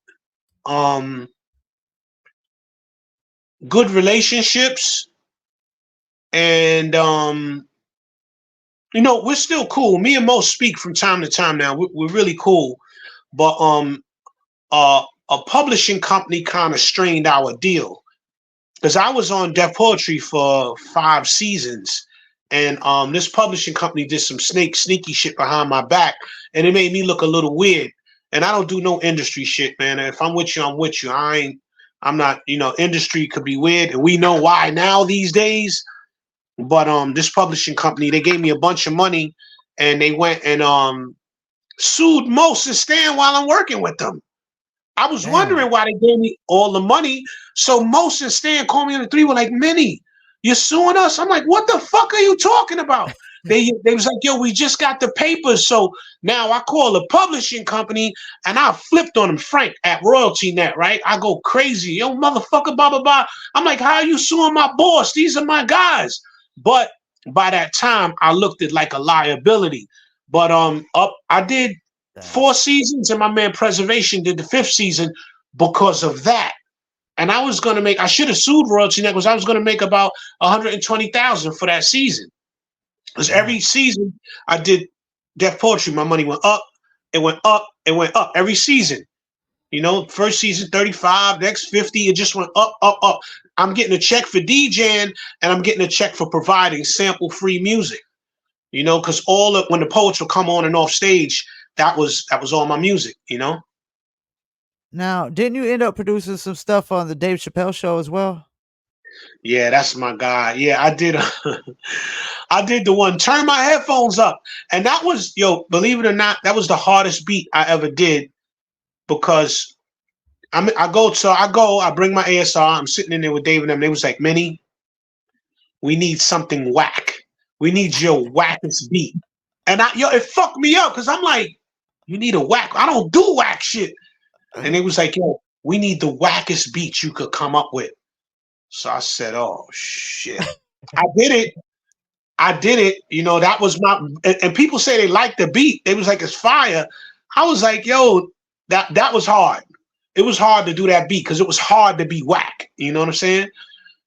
good relationships, and we're still cool. Me and Mo speak from time to time now. We're really cool, but a publishing company kind of strained our deal because I was on Def Poetry for 5 seasons, and this publishing company did some sneaky shit behind my back, and it made me look a little weird. And I don't do no industry shit, man. If I'm with you, I'm with you. I'm not. Industry could be weird, and we know why now these days. But this publishing company, they gave me a bunch of money, and they went and sued Mos and Stan while I'm working with them. I was wondering why they gave me all the money. So Mos and Stan called me on the 3, were like, "Minnie, you're suing us?" I'm like, "What the fuck are you talking about?" They was like, "Yo, we just got the papers." So now I call the publishing company and I flipped on them, Frank, at Royalty Net, right? I go crazy. "Yo, motherfucker, blah, blah, blah." I'm like, "How are you suing my boss? These are my guys." But by that time, I looked at like a liability. But I did 4 seasons, and my man Preservation did the 5th season because of that. And I should have sued Royalty Net because I was going to make about $120,000 for that season. Because every season I did Def Poetry, my money went up, it went up, it went up every season. First season 35, next 50, it just went up, up, up. I'm getting a check for DJing, and I'm getting a check for providing sample-free music. Because when the poets would come on and off stage, that was all my music. Now, didn't you end up producing some stuff on the Dave Chappelle show as well? Yeah, that's my guy. Yeah, I did. I did the one, "Turn My Headphones Up," and that was, believe it or not, that was the hardest beat I ever did because I bring my ASR. I'm sitting in there with Dave and them. They was like, "Minnie, we need something whack. We need your wackest beat." And it fucked me up because I'm like, "You need a whack? I don't do whack shit." And they was like, "Yo, we need the wackest beat you could come up with." So I said, "Oh shit, I did it." I did it. You know, that was my and people say they like the beat. They was like, it's fire. I was like, yo, that was hard. It was hard to do that beat because it was hard to be whack. You know what I'm saying?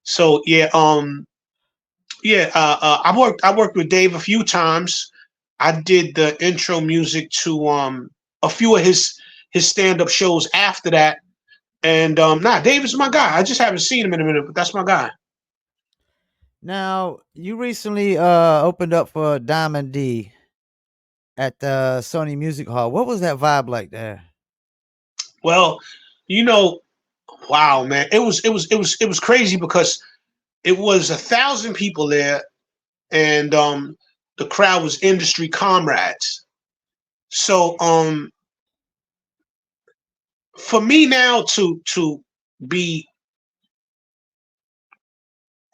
So yeah, I worked with Dave a few times. I did the intro music to a few of his stand up shows after that. And Dave is my guy. I just haven't seen him in a minute, but that's my guy. Now, you recently opened up for Diamond D at the Sony Music Hall. What was that vibe like there? Well, you know, wow, man, it was crazy because it was 1,000 people there, and the crowd was industry comrades. So for me now to be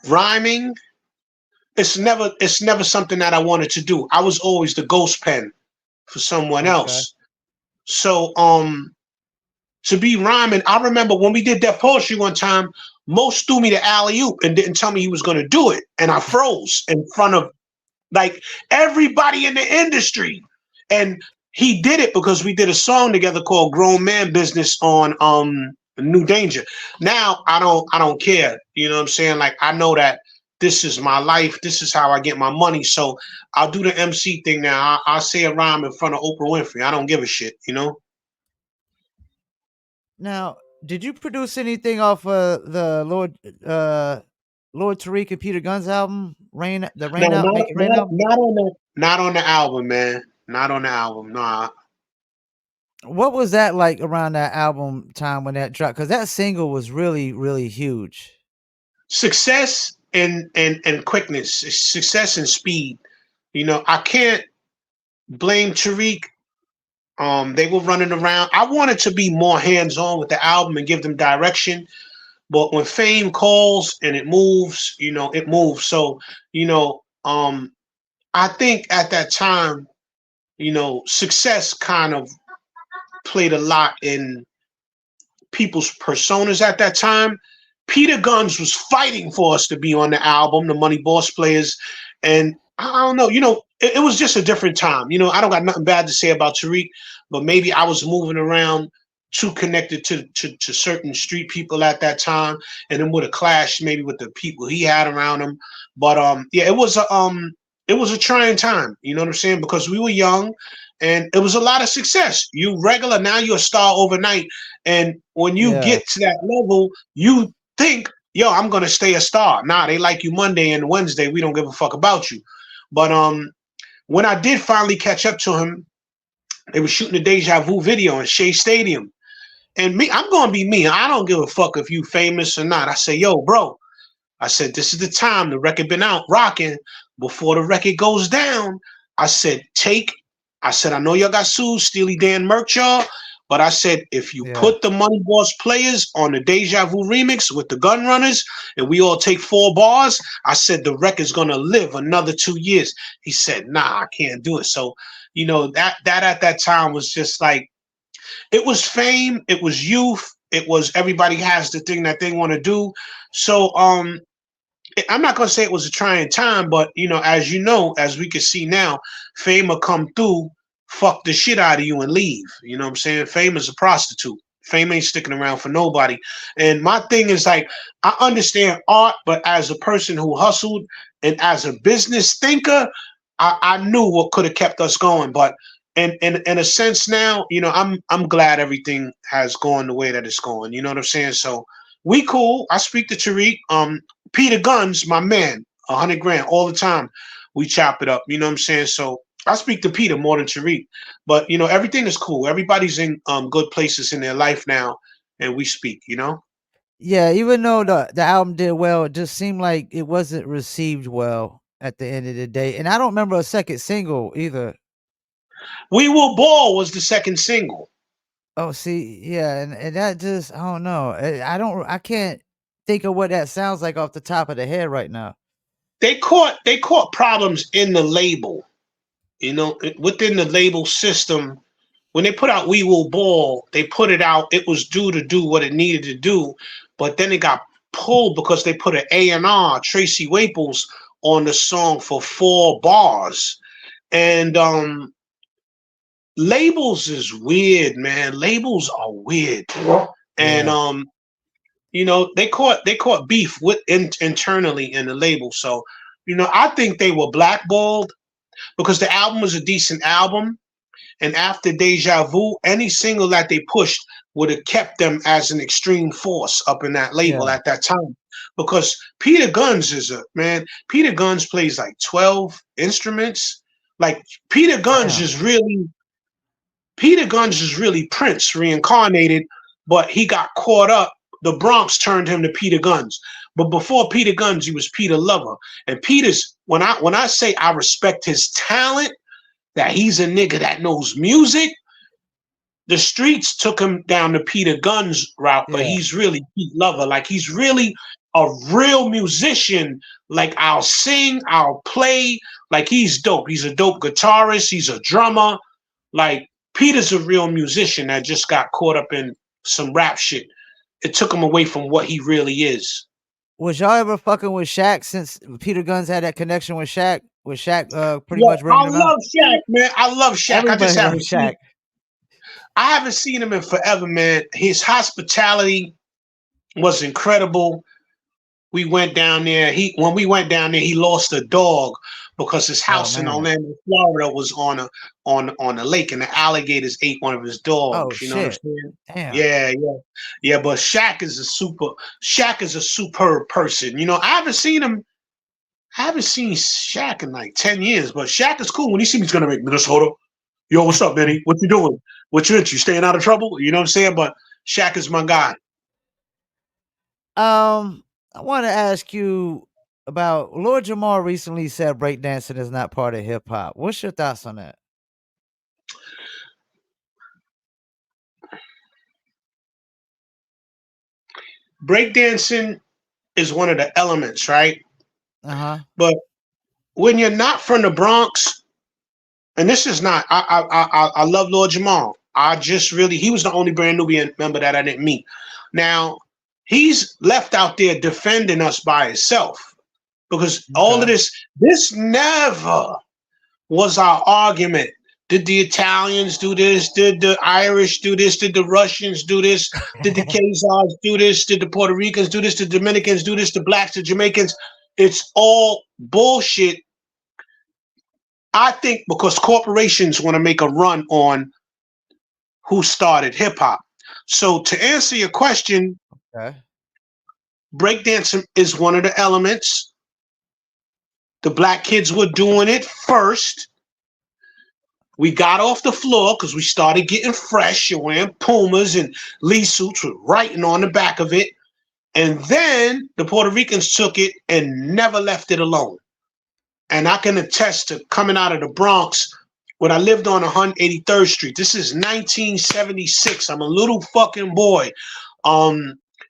rhyming, it's never something that I wanted to do. I was always the ghost pen for someone Okay. else. So to be rhyming, I remember when we did that poetry one time, Most threw me the alley oop and didn't tell me he was gonna do it. And I froze in front of like everybody in the industry. And he did it because we did a song together called Grown Man Business on New Danger. Now I don't care. You know what I'm saying? Like I know that this is my life. This is how I get my money. So I'll do the MC thing now. I'll say a rhyme in front of Oprah Winfrey. I don't give a shit, you know? Now, did you produce anything off the Lord Tariq and Peter Guns album, No, Rain Out, Make It Rain album? not on the album, man. Not on the album. Nah. What was that like around that album time when that dropped? Because that single was really, really huge. Success and quickness, success and speed. You know, I can't blame Tariq. They were running around. I wanted to be more hands on with the album and give them direction. But when fame calls and it moves, you know, it moves. So, you know, I think at that time, you know, success kind of played a lot in people's personas at that time. Peter Guns was fighting for us to be on the album, the Money Boss Players, and I don't know, you know, it was just a different time. You know, I don't got nothing bad to say about Tariq, but maybe I was moving around too connected to certain street people at that time, and then would have clashed maybe with the people he had around him. But yeah, it was a trying time. You know what I'm saying? Because we were young, and it was a lot of success. You regular now, you're a star overnight, and when you Yeah. get to that level, you think, yo, I'm gonna stay a star. Nah, they like you Monday and Wednesday. We don't give a fuck about you. But when I did finally catch up to him, they were shooting the Deja Vu video in Shea Stadium. And me, I'm gonna be me. I don't give a fuck if you famous or not. I say, yo, bro. I said, this is the time. The record been out rocking. Before the record goes down, I said, I said, I know y'all got sued, Steely Dan merch y'all. But I said, if you Yeah. put the Money Boss Players on the Deja Vu remix with the Gun Runners and we all take 4 bars, I said the record's gonna live another 2 years. He said, nah, I can't do it. So, you know, that at that time was just like, it was fame, it was youth, it was everybody has the thing that they want to do. So I'm not gonna say it was a trying time, but you know, as we can see now, fame will come through, fuck the shit out of you and leave. You know what I'm saying? Fame is a prostitute. Fame ain't sticking around for nobody. And my thing is like, I understand art, but as a person who hustled and as a business thinker, I knew what could have kept us going. But in a sense now, you know, I'm glad everything has gone the way that it's going. You know what I'm saying? So we cool. I speak to Tariq. Peter Guns, my man, 100 grand all the time. We chop it up. You know what I'm saying? So I speak to Peter more than Tariq. But you know, everything is cool. Everybody's in good places in their life now, and we speak. You know, Yeah, even though the album did well, it just seemed like it wasn't received well at the end of the day. And I don't remember a second single either. We Will Ball was the second single. Oh, see, yeah, and that just I don't know. I can't think of what that sounds like off the top of the head right now. They caught problems in the label. You know, within the label system, when they put out We Will Ball, they put it out. It was due to do what it needed to do, but then it got pulled because they put an A&R, Tracy Waples, on the song for 4 bars. And labels is weird, man. Labels are weird. And you know, they caught beef with internally in the label. So, you know, I think they were blackballed because the album was a decent album. And after Deja Vu, any single that they pushed would have kept them as an extreme force up in that label at that time. Because Peter Guns Peter Guns plays like 12 instruments. Like Peter Guns is really Prince reincarnated, but he got caught up. The Bronx turned him to Peter Guns. But before Peter Guns, he was Peter Lover. And Peter's, when I say I respect his talent, that he's a nigga that knows music, the streets took him down the Peter Guns route, but he's really Pete Lover. Like, he's really a real musician. Like, I'll sing, I'll play. Like, he's dope. He's a dope guitarist. He's a drummer. Like, Peter's a real musician that just got caught up in some rap shit. It took him away from what he really is. Was y'all ever fucking with Shaq since Peter Guns had that connection with Shaq? With Shaq pretty much bringing him out? I love Shaq, man. I love Shaq. Everybody loves Shaq. I haven't seen him in forever, man. His hospitality was incredible. We went down there. When we went down there, he lost a dog because his house in Orlando, Florida, was on a lake, and the alligators ate one of his dogs. Know what I'm saying? Damn. Yeah. But Shaq is a superb person. You know, I haven't seen Shaq in like 10 years, but Shaq is cool. When he sees me, he's gonna make Minnesota. Yo, what's up, Benny? What you doing? What you into? You staying out of trouble? You know what I'm saying? But Shaq is my guy. I want to ask you about Lord Jamar recently said breakdancing is not part of hip hop. What's your thoughts on that? Breakdancing is one of the elements, right? But when you're not from the Bronx, and this is not, I love Lord Jamar. He was the only Brand Nubian member that I didn't meet. Now, he's left out there defending us by himself because all of this never was our argument. Did the Italians do this? Did the Irish do this? Did the Russians do this? Did the Khazars do this? Did the Puerto Ricans do this? Did the Dominicans do this? The blacks, the Jamaicans? It's all bullshit. I think because corporations want to make a run on who started hip hop. So to answer your question, breakdancing is one of the elements. The black kids were doing it first. We got off the floor because we started getting fresh and wearing Pumas and Lee suits with writing on the back of it. And then the Puerto Ricans took it and never left it alone. And I can attest to coming out of the Bronx when I lived on 183rd Street. This is 1976. I'm a little fucking boy.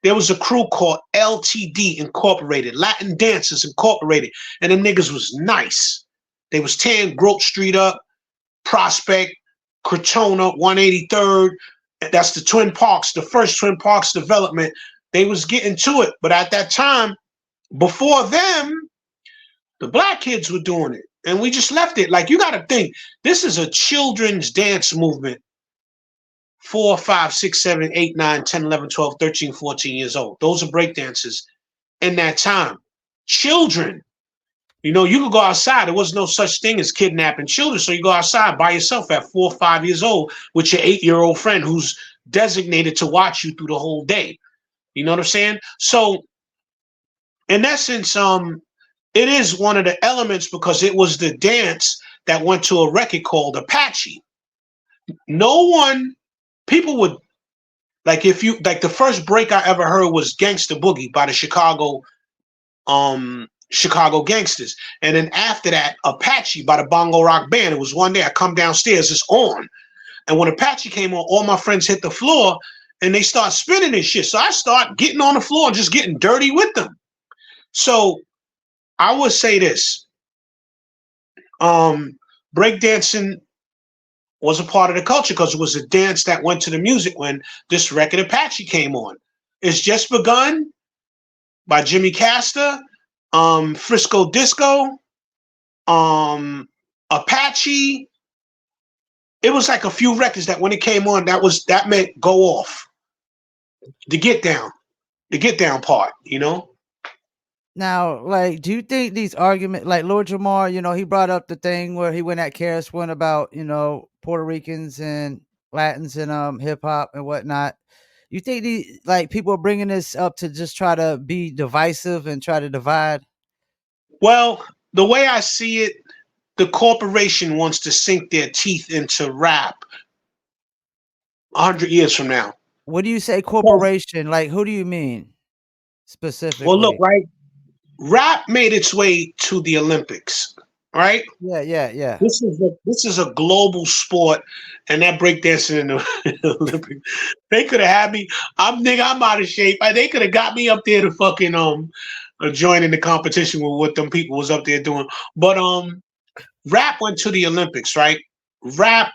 There was a crew called LTD Incorporated, Latin Dancers Incorporated, and them niggas was nice. They was tearing Grove Street up, Prospect, Crotona, 183rd. That's the Twin Parks, the first Twin Parks development. They was getting to it. But at that time, before them, the black kids were doing it. And we just left it. Like, you got to think, this is a children's dance movement. 4, 5, 6, 7, 8, 9, 10, 11, 12, 13, 14 years old. Those are breakdancers in that time. Children. You know, you could go outside. There was no such thing as kidnapping children. So you go outside by yourself at 4 or 5 years old with your 8-year-old friend who's designated to watch you through the whole day. You know what I'm saying? So in essence, it is one of the elements because it was the dance that went to a record called Apache. People would, like, the first break I ever heard was Gangsta Boogie by the Chicago Gangsters. And then after that, Apache by the Bongo Rock Band. It was one day I come downstairs, it's on. And when Apache came on, all my friends hit the floor and they start spinning and shit. So I start getting on the floor and just getting dirty with them. So I would say this. Breakdancing was a part of the culture because it was a dance that went to the music when this record Apache came on. It's just begun. by Jimmy Castor, Frisco Disco, Apache. It was like a few records that when it came on, that meant go off. The get down part, you know. Now, like, do you think these arguments, like Lord Jamar, he brought up the thing where he went at Karis one about, Puerto Ricans and Latins and hip hop and whatnot. You think people are bringing this up to just try to be divisive and try to divide? Well, the way I see it, the corporation wants to sink their teeth into rap 100 years from now. What do you say, corporation? Like, who do you mean specifically? Well, look, right? Rap made its way to the Olympics, right? Yeah. This is a global sport, and that breakdancing in the Olympics. They could have had me. I'm out of shape. They could have got me up there to fucking join in the competition with what them people was up there doing. But rap went to the Olympics, right? Rap,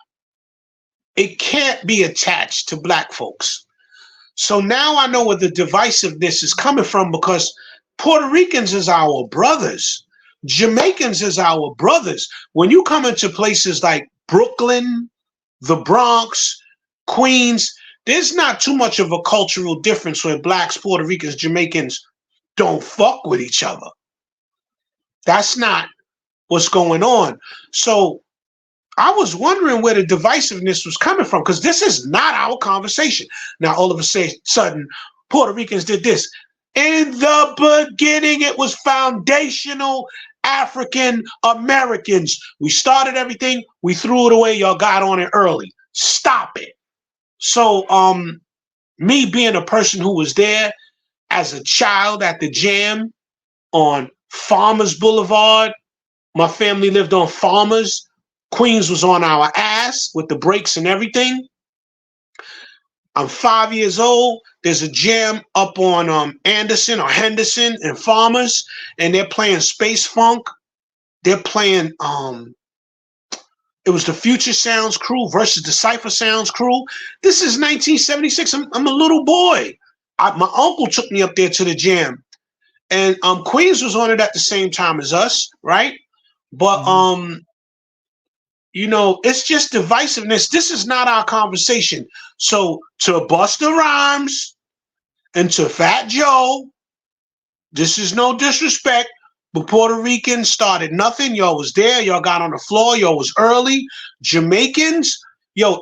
it can't be attached to black folks. So now I know where the divisiveness is coming from, because Puerto Ricans is our brothers. Jamaicans is our brothers. When you come into places like Brooklyn, the Bronx, Queens, there's not too much of a cultural difference where blacks, Puerto Ricans, Jamaicans don't fuck with each other. That's not what's going on. So I was wondering where the divisiveness was coming from, because this is not our conversation. Now, all of a sudden, Puerto Ricans did this. In the beginning, it was foundational African Americans. We started everything. We threw it away. Y'all got on it early. Stop it. So, me being a person who was there as a child at the Jam on Farmers Boulevard, my family lived on Farmers. Queens was on our ass with the breaks and everything. I'm 5 years old. There's a jam up on Anderson or Henderson and Farmers, and they're playing Space Funk. They're playing it was the Future Sounds crew versus the Cypher Sounds crew. This is 1976. I'm a little boy. My uncle took me up there to the jam, and Queens was on it at the same time as us, right? But it's just divisiveness. This is not our conversation. So to Busta Rhymes and to Fat Joe, this is no disrespect, but Puerto Ricans started nothing. Y'all was there. Y'all got on the floor. Y'all was early. Jamaicans,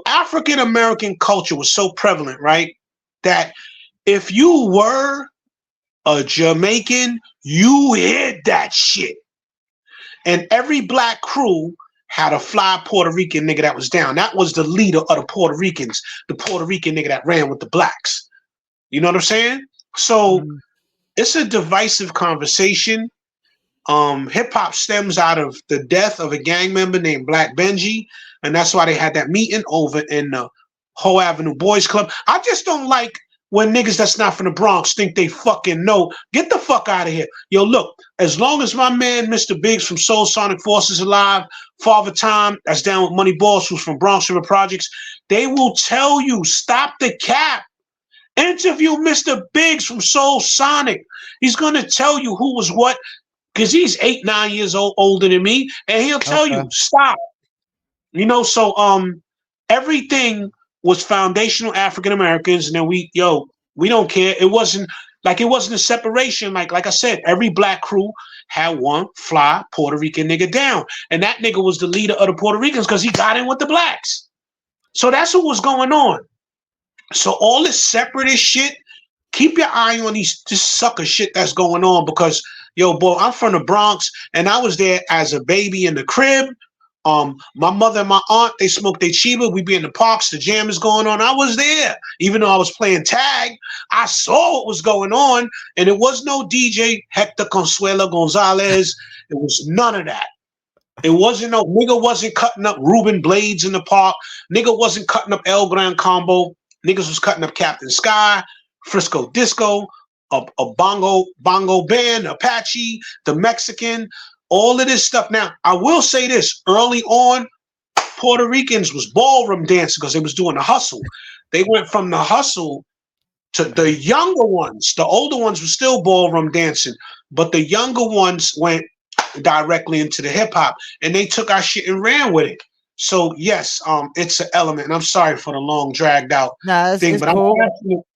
African American culture was so prevalent, right? That if you were a Jamaican, you hid that shit. And every black crew had a fly Puerto Rican nigga that was down. That was the leader of the Puerto Ricans, the Puerto Rican nigga that ran with the blacks. You know what I'm saying? So it's a divisive conversation. Hip hop stems out of the death of a gang member named Black Benji, and that's why they had that meeting over in the Hoe Avenue Boys Club. I just don't like when niggas that's not from the Bronx think they fucking know. Get the fuck out of here. Yo, look, as long as my man Mr. Biggs from Soul Sonic Force is alive, Father Time, that's down with Money Boss, who's from Bronx River Projects, they will tell you, stop the cap. Interview Mr. Biggs from Soul Sonic. He's going to tell you who was what, because he's 8, 9 years older than me, and he'll tell you, stop. So everything was foundational African Americans, and then we don't care. It wasn't a separation. Like I said, every black crew had one fly Puerto Rican nigga down, and that nigga was the leader of the Puerto Ricans because he got in with the blacks. So that's what was going on. So all this separatist shit, keep your eye on this sucker shit that's going on, because boy, I'm from the Bronx, and I was there as a baby in the crib. My mother and my aunt, they smoked their chiba. We be in the parks. The jam is going on. I was there. Even though I was playing tag, I saw what was going on. And it was no DJ Hector Consuelo Gonzalez. It was none of that. It wasn't no nigga wasn't cutting up Ruben Blades in the park. Nigga wasn't cutting up El Gran Combo. Niggas was cutting up Captain Sky, Frisco Disco, a bongo band, Apache, the Mexican. All of this stuff. Now, I will say this. Early on, Puerto Ricans was ballroom dancing because they was doing the hustle. They went from the hustle To the younger ones, the older ones were still ballroom dancing, but the younger ones went directly into the hip hop, and they took our shit and ran with it. So yes, it's an element. And I'm sorry for the long, dragged out Nah, thing, it's but cool.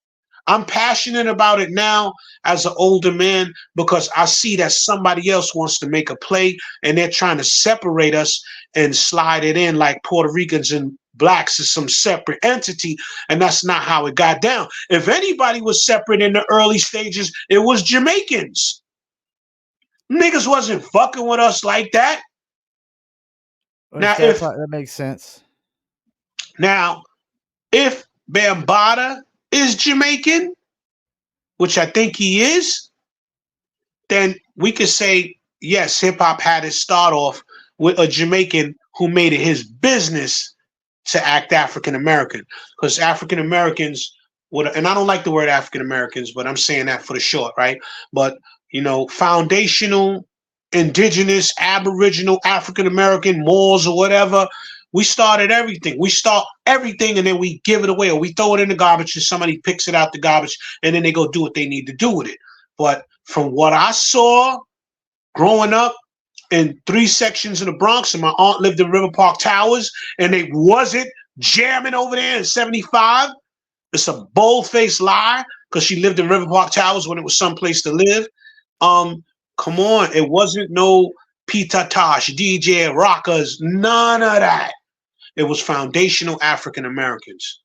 I'm passionate about it now as an older man because I see that somebody else wants to make a play and they're trying to separate us and slide it in like Puerto Ricans and blacks is some separate entity, and that's not how it got down. If anybody was separate in the early stages, it was Jamaicans. Niggas wasn't fucking with us like that. Now That makes sense. If Bambaataa is Jamaican, which I think he is, then we could say, yes, hip hop had its start off with a Jamaican who made it his business to act African American. Because African Americans would, and I don't like the word African Americans, but I'm saying that for the short, right? But, foundational, indigenous, aboriginal, African American, Moors or whatever, we started everything. We start everything and then we give it away, or we throw it in the garbage and somebody picks it out the garbage and then they go do what they need to do with it. But from what I saw growing up in 3 sections of the Bronx, and my aunt lived in River Park Towers, and they wasn't jamming over there in 75, it's a bold-faced lie because she lived in River Park Towers when it was someplace to live. Come on, it wasn't no Pita Tosh, DJ, rockers, none of that. It was foundational African Americans.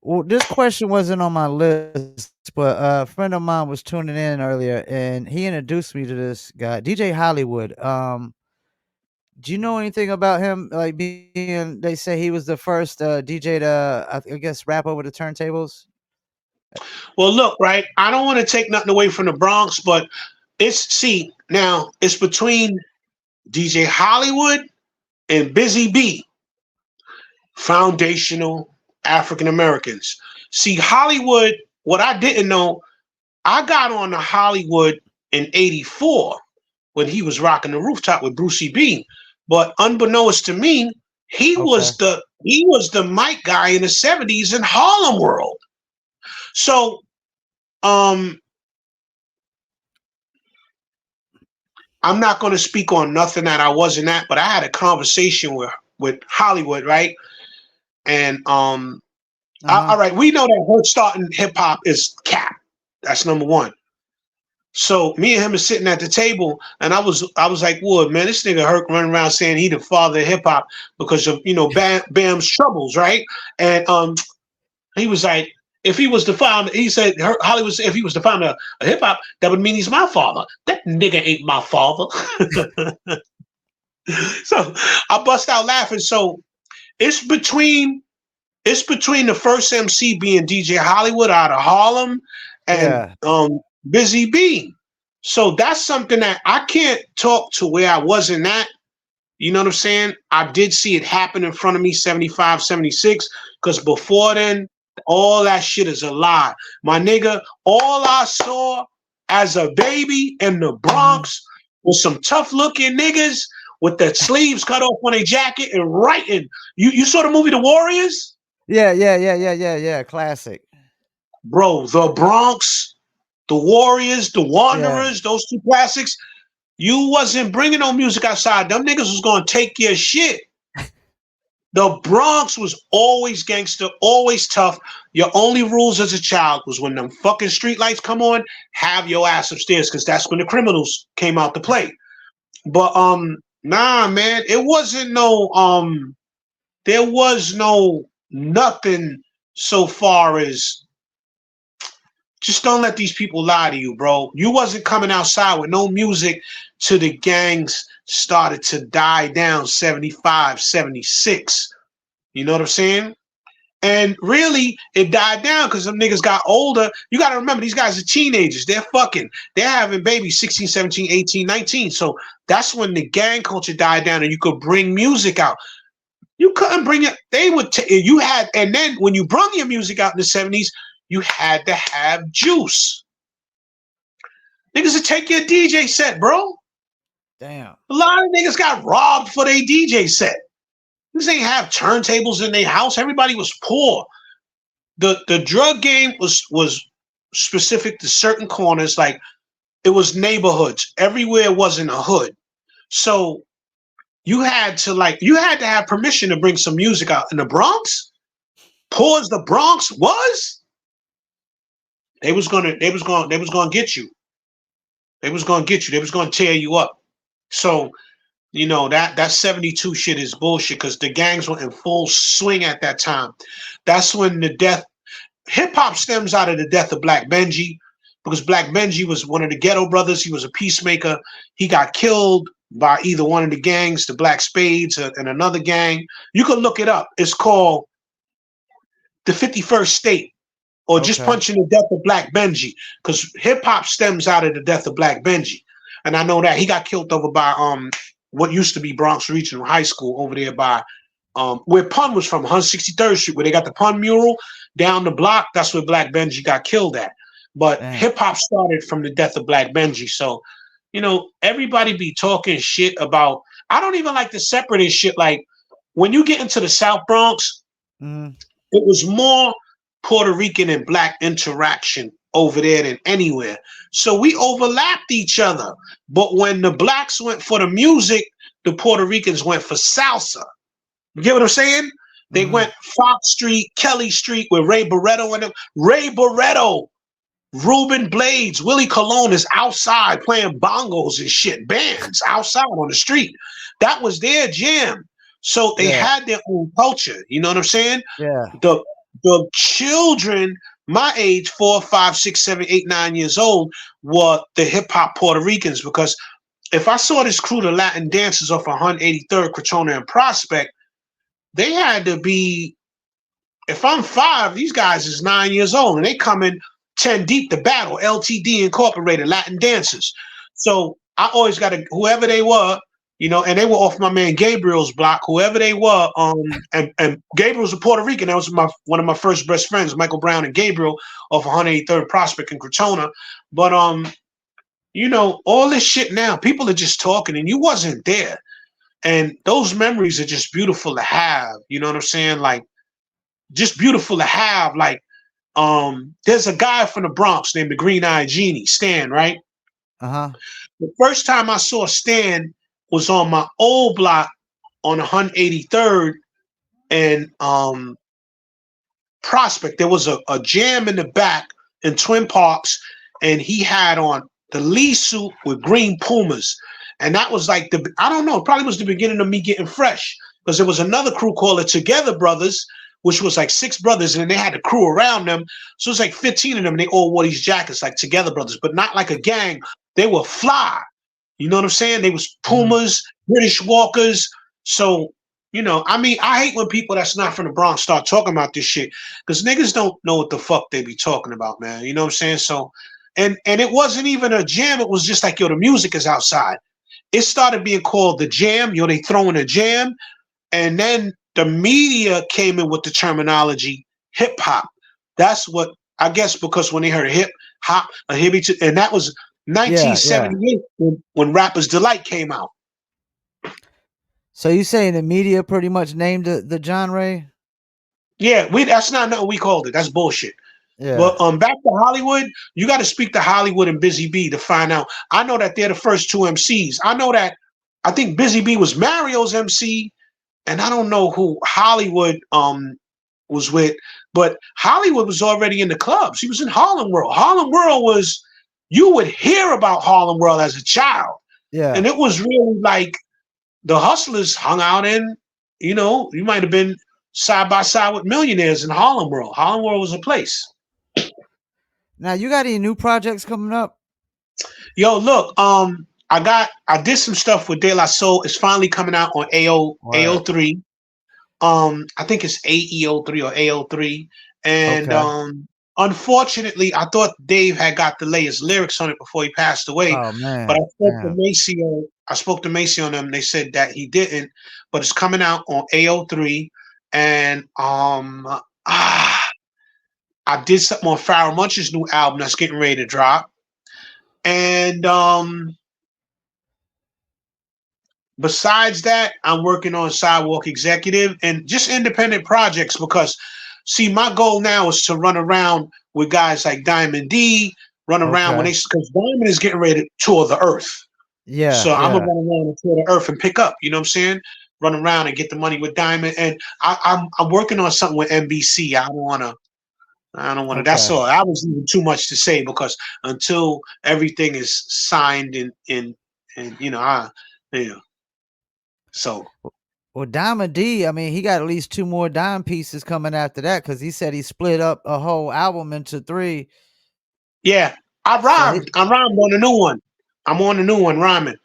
Well, this question wasn't on my list, but a friend of mine was tuning in earlier, and he introduced me to this guy, DJ Hollywood. Do you know anything about him? Like being, they say he was the first DJ to, I guess, rap over the turntables. Well, look, right. I don't want to take nothing away from the Bronx, but it's between DJ Hollywood and Busy B. Foundational African Americans. See, Hollywood, what I didn't know, I got on to Hollywood in 84 when he was rocking the rooftop with Brucey B. But unbeknownst to me, he was the mic guy in the 70s in Harlem World. So I'm not going to speak on nothing that I wasn't at, but I had a conversation with Hollywood, right? And all right, we know that her starting hip hop is cap. That's number one. So me and him are sitting at the table, and I was like, Wood, man, this nigga Herc running around saying he the father of hip hop because of Bam's troubles, right? And he was like, if he was the founder, he said Hollywood said if he was the founder of hip hop, that would mean he's my father. That nigga ain't my father. So I bust out laughing. So it's between the first MC being DJ Hollywood out of Harlem and Busy B. So that's something that I can't talk to where I wasn't at. You know what I'm saying? I did see it happen in front of me, 75, 76, because before then, all that shit is a lie. My nigga, all I saw as a baby in the Bronx was some tough looking niggas with the sleeves cut off on a jacket and writing. You saw the movie The Warriors? Yeah. Classic. Bro, The Bronx, The Warriors, The Wanderers, those two classics. You wasn't bringing no music outside. Them niggas was going to take your shit. The Bronx was always gangster, always tough. Your only rules as a child was when them fucking street lights come on, have your ass upstairs, because that's when the criminals came out to play. But nah, man, it wasn't no there was no nothing so far as just don't let these people lie to you, bro. You wasn't coming outside with no music till the gangs started to die down 75, 76. You know what I'm saying? And really, it died down because them niggas got older. You got to remember, these guys are teenagers. They're fucking. They're having babies 16, 17, 18, 19. So that's when the gang culture died down and you could bring music out. You couldn't bring it. They would. You had, and then when you brought your music out in the 70s, you had to have juice. Niggas would take your DJ set, bro. Damn. A lot of niggas got robbed for their DJ set. Niggas ain't have turntables in their house. Everybody was poor. the drug game was specific to certain corners, like it was neighborhoods. Everywhere wasn't a hood. So you had to have permission to bring some music out. In the Bronx, pause the Bronx was they was gonna get you. They was gonna get you. They was gonna tear you up. So, that 72 shit is bullshit because the gangs were in full swing at that time. That's when hip hop stems out of the death of Black Benji, because Black Benji was one of the ghetto brothers. He was a peacemaker. He got killed by either one of the gangs, the Black Spades and another gang. You can look it up. It's called the 51st State, or just Okay. punching the death of Black Benji, because hip hop stems out of the death of Black Benji. And I know that he got killed over by what used to be Bronx Regional High School over there by where Pun was from, 163rd Street, where they got the Pun mural down the block. That's where Black Benji got killed at. But Damn. hip hop started from the death of Black Benji. So, everybody be talking shit about. I don't even like to separate shit. Like when you get into the South Bronx, Mm-hmm. it was more Puerto Rican and Black interaction over there than anywhere. So we overlapped each other. But when the Blacks went for the music, the Puerto Ricans went for salsa. You get what I'm saying? They Mm-hmm. went Fox Street, Kelly Street with Ray Barretto and them. Ray Barretto, Ruben Blades, Willie Colon is outside playing bongos and shit, bands outside on the street. That was their jam. So they had their own culture. You know what I'm saying? Yeah. The children my age, 4, 5, 6, 7, 8, 9 years old, were the hip hop Puerto Ricans. Because if I saw this crew, the Latin dancers off 183rd, Crotona, and Prospect, they had to be, if I'm 5, these guys is 9 years old, and they come in 10 deep to battle, LTD Incorporated, Latin dancers. So I always got to, whoever they were, and they were off my man Gabriel's block, whoever they were, and Gabriel's a Puerto Rican. That was one of my first best friends, Michael Brown and Gabriel, off 183rd Prospect in Crotona. But all this shit now, people are just talking, and you wasn't there. And those memories are just beautiful to have. You know what I'm saying? Like, just beautiful to have. Like, there's a guy from the Bronx named the Green Eyed Genie, Stan, right? Uh-huh. The first time I saw Stan was on my old block on 183rd and Prospect. There was a jam in the back in Twin Parks, and he had on the Lee suit with green Pumas. And that was like I don't know, it probably was the beginning of me getting fresh, because there was another crew called the Together Brothers, which was like 6 brothers, and then they had a crew around them. So it was like 15 of them, and they all wore these jackets like Together Brothers, but not like a gang. They were fly. You know what I'm saying? They was Pumas, British Walkers. So, I hate when people that's not from the Bronx start talking about this shit, because niggas don't know what the fuck they be talking about, man. You know what I'm saying? So, and it wasn't even a jam. It was just like, the music is outside. It started being called the jam. They throwing a jam. And then the media came in with the terminology hip hop. That's what, I guess, because when they heard hip hop, and that was 1978 when Rapper's Delight came out. So you saying the media pretty much named the genre? Yeah, that's not nothing we called it. That's bullshit. Yeah. But back to Hollywood, you got to speak to Hollywood and Busy B to find out. I know that they're the first 2 MCs. I think Busy B was Mario's MC, and I don't know who Hollywood was with, but Hollywood was already in the clubs. He was in Harlem World. Harlem World was, you would hear about Harlem World as a child. Yeah. And it was really like the hustlers hung out in, you might have been side by side with millionaires in Harlem World. Harlem World was a place. Now, you got any new projects coming up? Yo, look, I did some stuff with De La Soul. It's finally coming out on AO3. I think it's AEO3 or AO3. And unfortunately, I thought Dave had got to lay his lyrics on it before he passed away. Oh, man. But I spoke to Macy on them. They said that he didn't, but it's coming out on AO3. And I did something on Pharoah Munch's new album that's getting ready to drop. And besides that, I'm working on Sidewalk Executive and just independent projects, because See, my goal now is to run around with guys like Diamond D, run around Okay. because Diamond is getting ready to tour the earth. Yeah, So I'm gonna yeah. run around and tour the earth and pick up. You know what I'm saying? Run around and get the money with Diamond. And I'm working on something with NBC. I don't wanna. I don't want to. That's Okay. all. That was even too much to say because until everything is signed and you know. So Well, Diamond D, I mean, he got at least 2 more dime pieces coming after that because he said he split up a whole album into 3. yeah, I So he rhymed. I rhymed on the new one. I'm on the new one rhyming.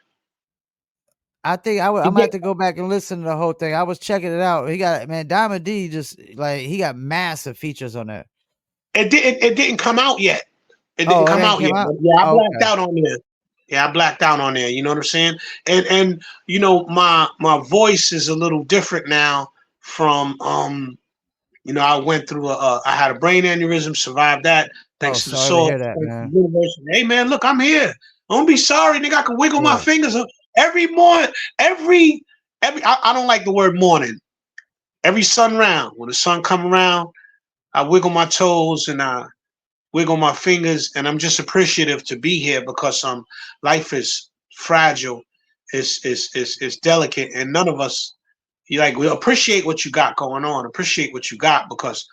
I think It Imma have get- to go back and listen to the whole thing. I was checking it out. He got man, Diamond D just like he got massive features on there. It didn't come out yet. It didn't Oh, it come ain't out came yet. out? But yeah, I Oh, blacked okay. out on there. Yeah, I blacked out on there. You know what I'm saying? And my voice is a little different now from I went through I had a brain aneurysm, survived that, Oh, thanks to the sorry to source, hear that, thanks to man. the universe. Hey man, look, I'm here. Don't be sorry, nigga. I can wiggle my Yeah. fingers every morning, every I don't like the word morning. Every sun round, when the sun come around, I wiggle my toes and I wiggle my fingers, and I'm just appreciative to be here because life is fragile, is delicate, and none of us we appreciate what you got going on, appreciate what you got because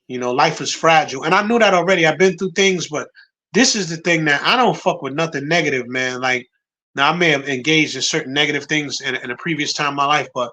life is fragile. And I knew that already. I've been through things, but this is the thing that I don't fuck with nothing negative, man. Like, now I may have engaged in certain negative things in a previous time in my life, but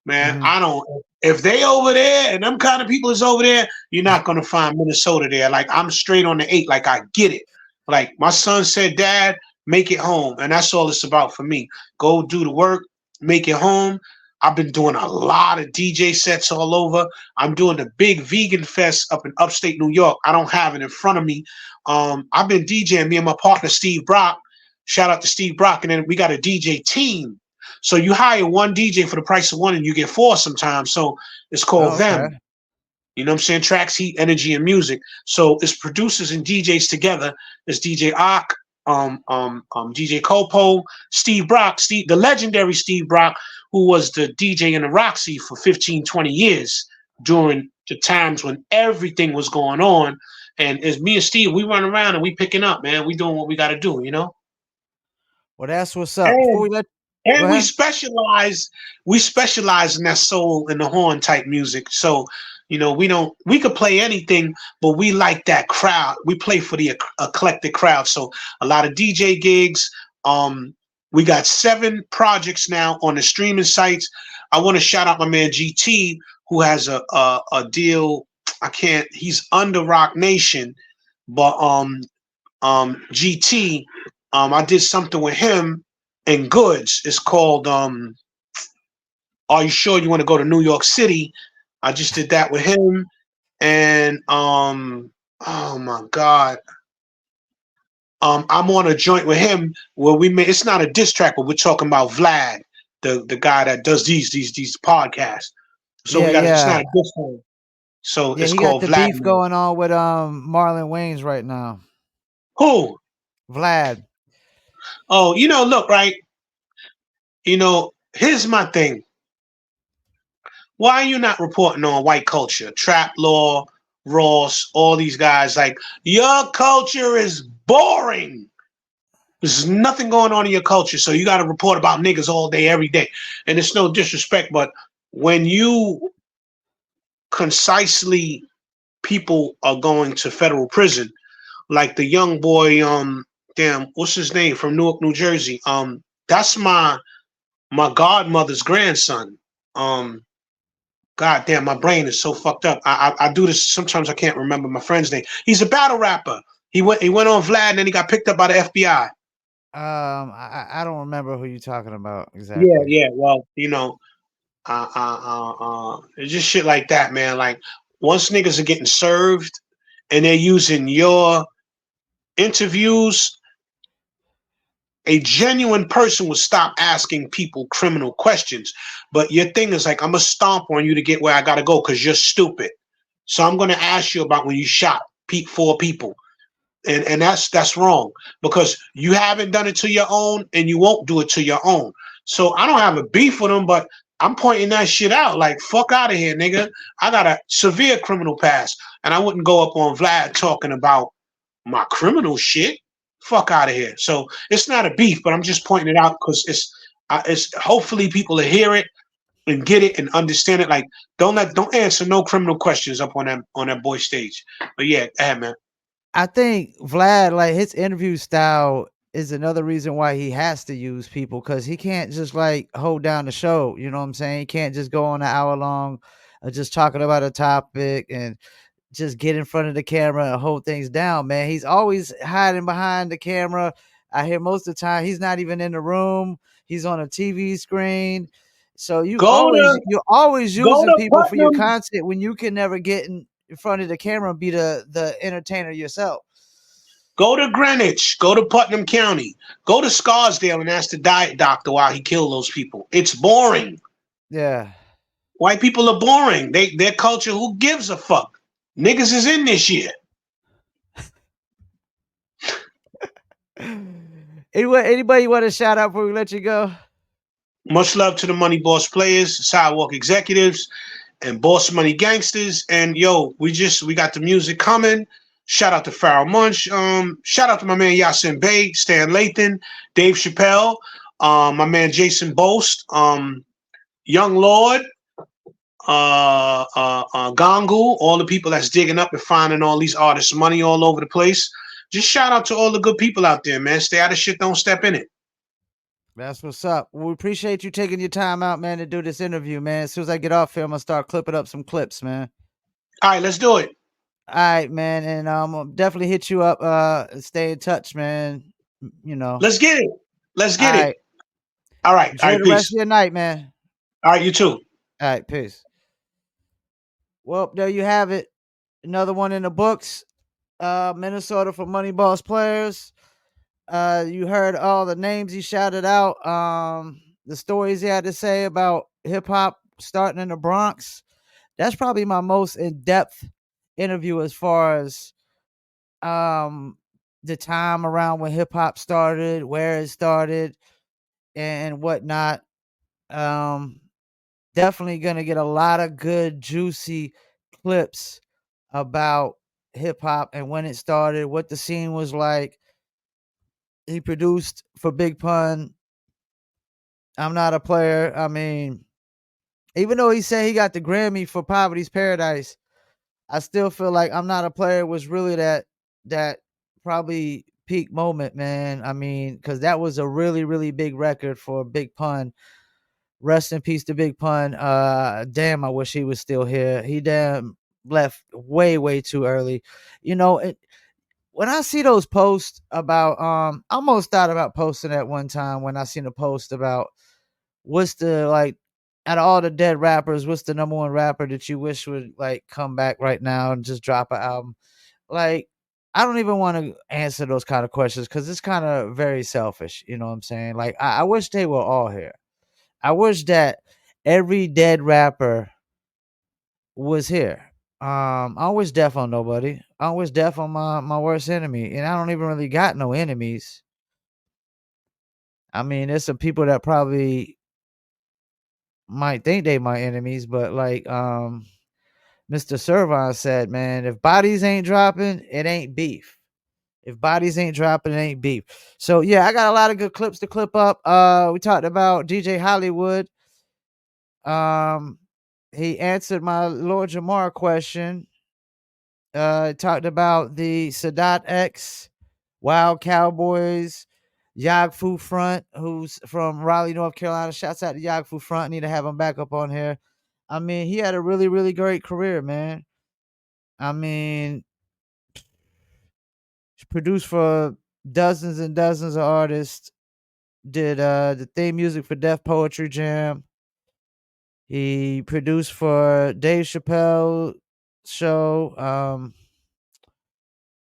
man, Mhm. I don't. If they over there and them kind of people is over there, you're not gonna find Minnesota there. Like, I'm straight on the 8. Like, I get it. Like, my son said, Dad, make it home, and that's all it's about for me. Go do the work, make it home. I've been doing a lot of DJ sets all over. I'm doing the big vegan fest up in upstate New York. I don't have it in front of me. I've been DJing, me and my partner Steve Brock. Shout out to Steve Brock, and then we got a DJ team. So you hire one DJ for the price of one, and you get 4 sometimes. So it's called Oh, Them. okay. You know what I'm saying? Tracks, heat, energy, and music. So it's producers and DJs together. It's DJ Ock, DJ Copo, Steve Brock, the legendary Steve Brock, who was the DJ in the Roxy for 15, 20 years during the times when everything was going on. And it's me and Steve, we run around and we picking up, man. We doing what we got to do, you know? Well, that's what's up. Before And we let Go and ahead. we specialize in that soul and the horn type music. So, we could play anything, but we like that crowd. We play for the eclectic crowd. So a lot of DJ gigs. We got 7 projects now on the streaming sites. I want to shout out my man GT, who has a deal. He's under Rock Nation, but GT, I did something with him and Goods. It's called Are You Sure You Want to Go to New York City? I just did that with him. And oh my God. I'm on a joint with him where it's not a diss track, but we're talking about Vlad, the guy that does these podcasts. So Yeah, it's not yeah. a diss track. So Yeah, it's he got called the Vlad. beef going on with Marlon Wayans right now. Who? Vlad. Oh, look, right. Here's my thing. Why are you not reporting on white culture? Trap Law, Ross, all these guys. Like, your culture is boring. There's nothing going on in your culture, so you got to report about niggas all day, every day. And it's no disrespect, but when you concisely people are going to federal prison, like the young boy, damn, what's his name from Newark, New Jersey? That's my godmother's grandson. God damn, my brain is so fucked up. I do this sometimes. I can't remember my friend's name. He's a battle rapper. He went on Vlad and then he got picked up by the FBI. I don't remember who you're talking about Yeah, exactly. yeah. Well, it's just shit like that, man. Like, once niggas are getting served and they're using your interviews, a genuine person would stop asking people criminal questions. But your thing is like, I'm gonna stomp on you to get where I gotta go because you're stupid. So I'm gonna ask you about when you shot 4 people. And that's wrong because you haven't done it to your own and you won't do it to your own. So I don't have a beef with them, but I'm pointing that shit out. Like, fuck out of here, nigga. I got a severe criminal past, and I wouldn't go up on Vlad talking about my criminal shit. Fuck out of here. So it's not a beef, but I'm just pointing it out because it's hopefully people will hear it and get it and understand it. Like, don't answer no criminal questions up on that boy stage. But yeah, man. I think Vlad, like his interview style is another reason why he has to use people, because he can't just like hold down the show. You know what I'm saying? He can't just go on an hour long just talking about a topic and just get in front of the camera and hold things down, man. He's always hiding behind the camera. I hear most of the time he's not even in the room. He's on a TV screen. So Go to you're always go using to people for your Putnam. content when you can never get in front of the camera and be the entertainer yourself. Go to Greenwich. Go to Putnam County. Go to Scarsdale and ask the diet doctor why he killed those people. It's boring. Yeah. White people are boring. Their culture. Who gives a fuck? Niggas is in this year. Anybody want to shout out before we let you go? Much love to the Money Boss players, Sidewalk executives, and Boss Money gangsters. And yo, we got the music coming. Shout out to Farrell Munch. Shout out to my man Yasin Bey, Stan Lathan, Dave Chappelle, my man Jason Boast, Young Lord, Gangu, all the people that's digging up and finding all these artists' money all over the place. Just shout out to all the good people out there, man. Stay out of shit, don't step in it. That's what's up. We appreciate you taking your time out, man, to do this interview, man. As soon as I get off here, I'm gonna start clipping up some clips, man. All right, let's do it. All right, man, and I'll definitely hit you up. Stay in touch, man. You know. Let's get it. Let's All get it. right. All right. Enjoy All right. the rest Peace. of your night, man. All right. You too. All right. Peace. Well, there you have it. Another one in the books. Minnesota for Money Boss players. You heard all the names he shouted out. The stories he had to say about hip hop starting in the Bronx. That's probably my most in-depth interview as far as the time around when hip hop started, where it started, and whatnot. Definitely gonna get a lot of good, juicy clips about hip hop and when it started, what the scene was like. He produced for Big Pun. I'm Not a Player. I mean, even though he said he got the Grammy for Poverty's Paradise, I still feel like I'm Not a Player was really that probably peak moment, man. I mean, because that was a really, really big record for Big Pun. Rest in peace to Big Pun. Damn, I wish he was still here. He damn left way, way too early. You know, when I see those posts about, I almost thought about posting at one time when I seen a post about what's the like out of all the dead rappers, what's the number one rapper that you wish would like come back right now and just drop an album? Like, I don't even want to answer those kind of questions because it's kind of very selfish. You know what I'm saying? Like, I wish they were all here. I wish that every dead rapper was here. I wish death on nobody. I wish death on my worst enemy, and I don't even really got no enemies. I mean, there's some people that probably might think they my enemies, but like Mr. Servon said, man, if bodies ain't dropping, it ain't beef. If bodies ain't dropping, it ain't beef. So yeah, I got a lot of good clips to clip up. We talked about DJ Hollywood. Um, he answered my Lord Jamar question. Talked about the Sadat X, Wild Cowboys, Yag Fu Front, who's from Raleigh, North Carolina. Shouts out to Yag Fu Front. Need to have him back up on here. I mean, he had a really, really great career, man. I mean, produced for dozens and dozens of artists. Did the theme music for Def Poetry Jam. He produced for Dave Chappelle show.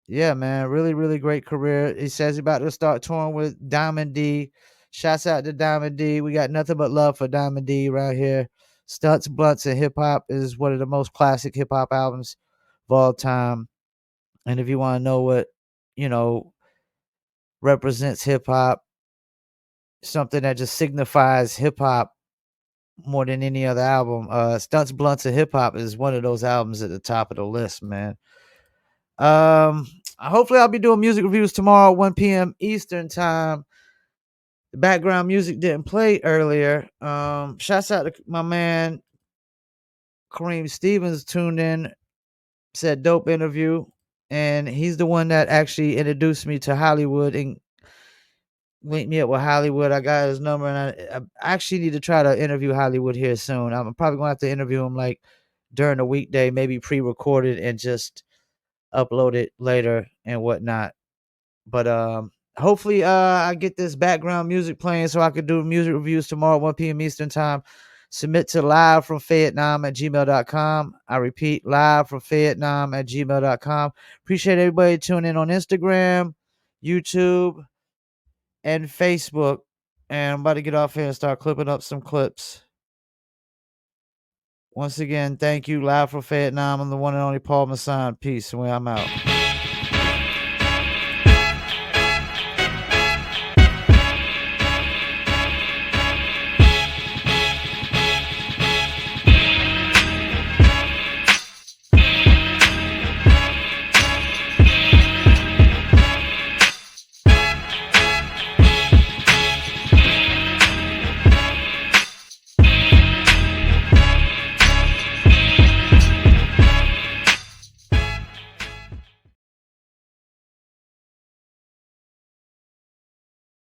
Yeah, man, really, really great career. He says he's about to start touring with Diamond D. Shouts out to Diamond D. We got nothing but love for Diamond D right here. Stunts, Blunts, and Hip Hop is one of the most classic hip hop albums of all time. And if you want to know what, you know, represents hip hop, something that just signifies hip hop, more than any other album. Stunts, Blunts, and Hip Hop is one of those albums at the top of the list, man. Hopefully I'll be doing music reviews tomorrow, 1 p.m. Eastern time. The background music didn't play earlier. Shouts out to my man Kareem Stevens tuned in, said dope interview, and he's the one that actually introduced me to Hollywood and linked me up with Hollywood. I got his number, and I actually need to try to interview Hollywood here soon. I'm probably gonna have to interview him like during the weekday, maybe pre-recorded and just upload it later and whatnot. But hopefully I get this background music playing so I could do music reviews tomorrow, 1 p.m. Eastern time. Submit to livefromfayettenam@gmail.com. I repeat, livefromfayettenam@gmail.com. Appreciate everybody tuning in on Instagram, YouTube, and Facebook. And I'm about to get off here and start clipping up some clips. Once again, thank you, Live from Fayettenam. I'm the one and only Paul Masson. Peace, and I'm out.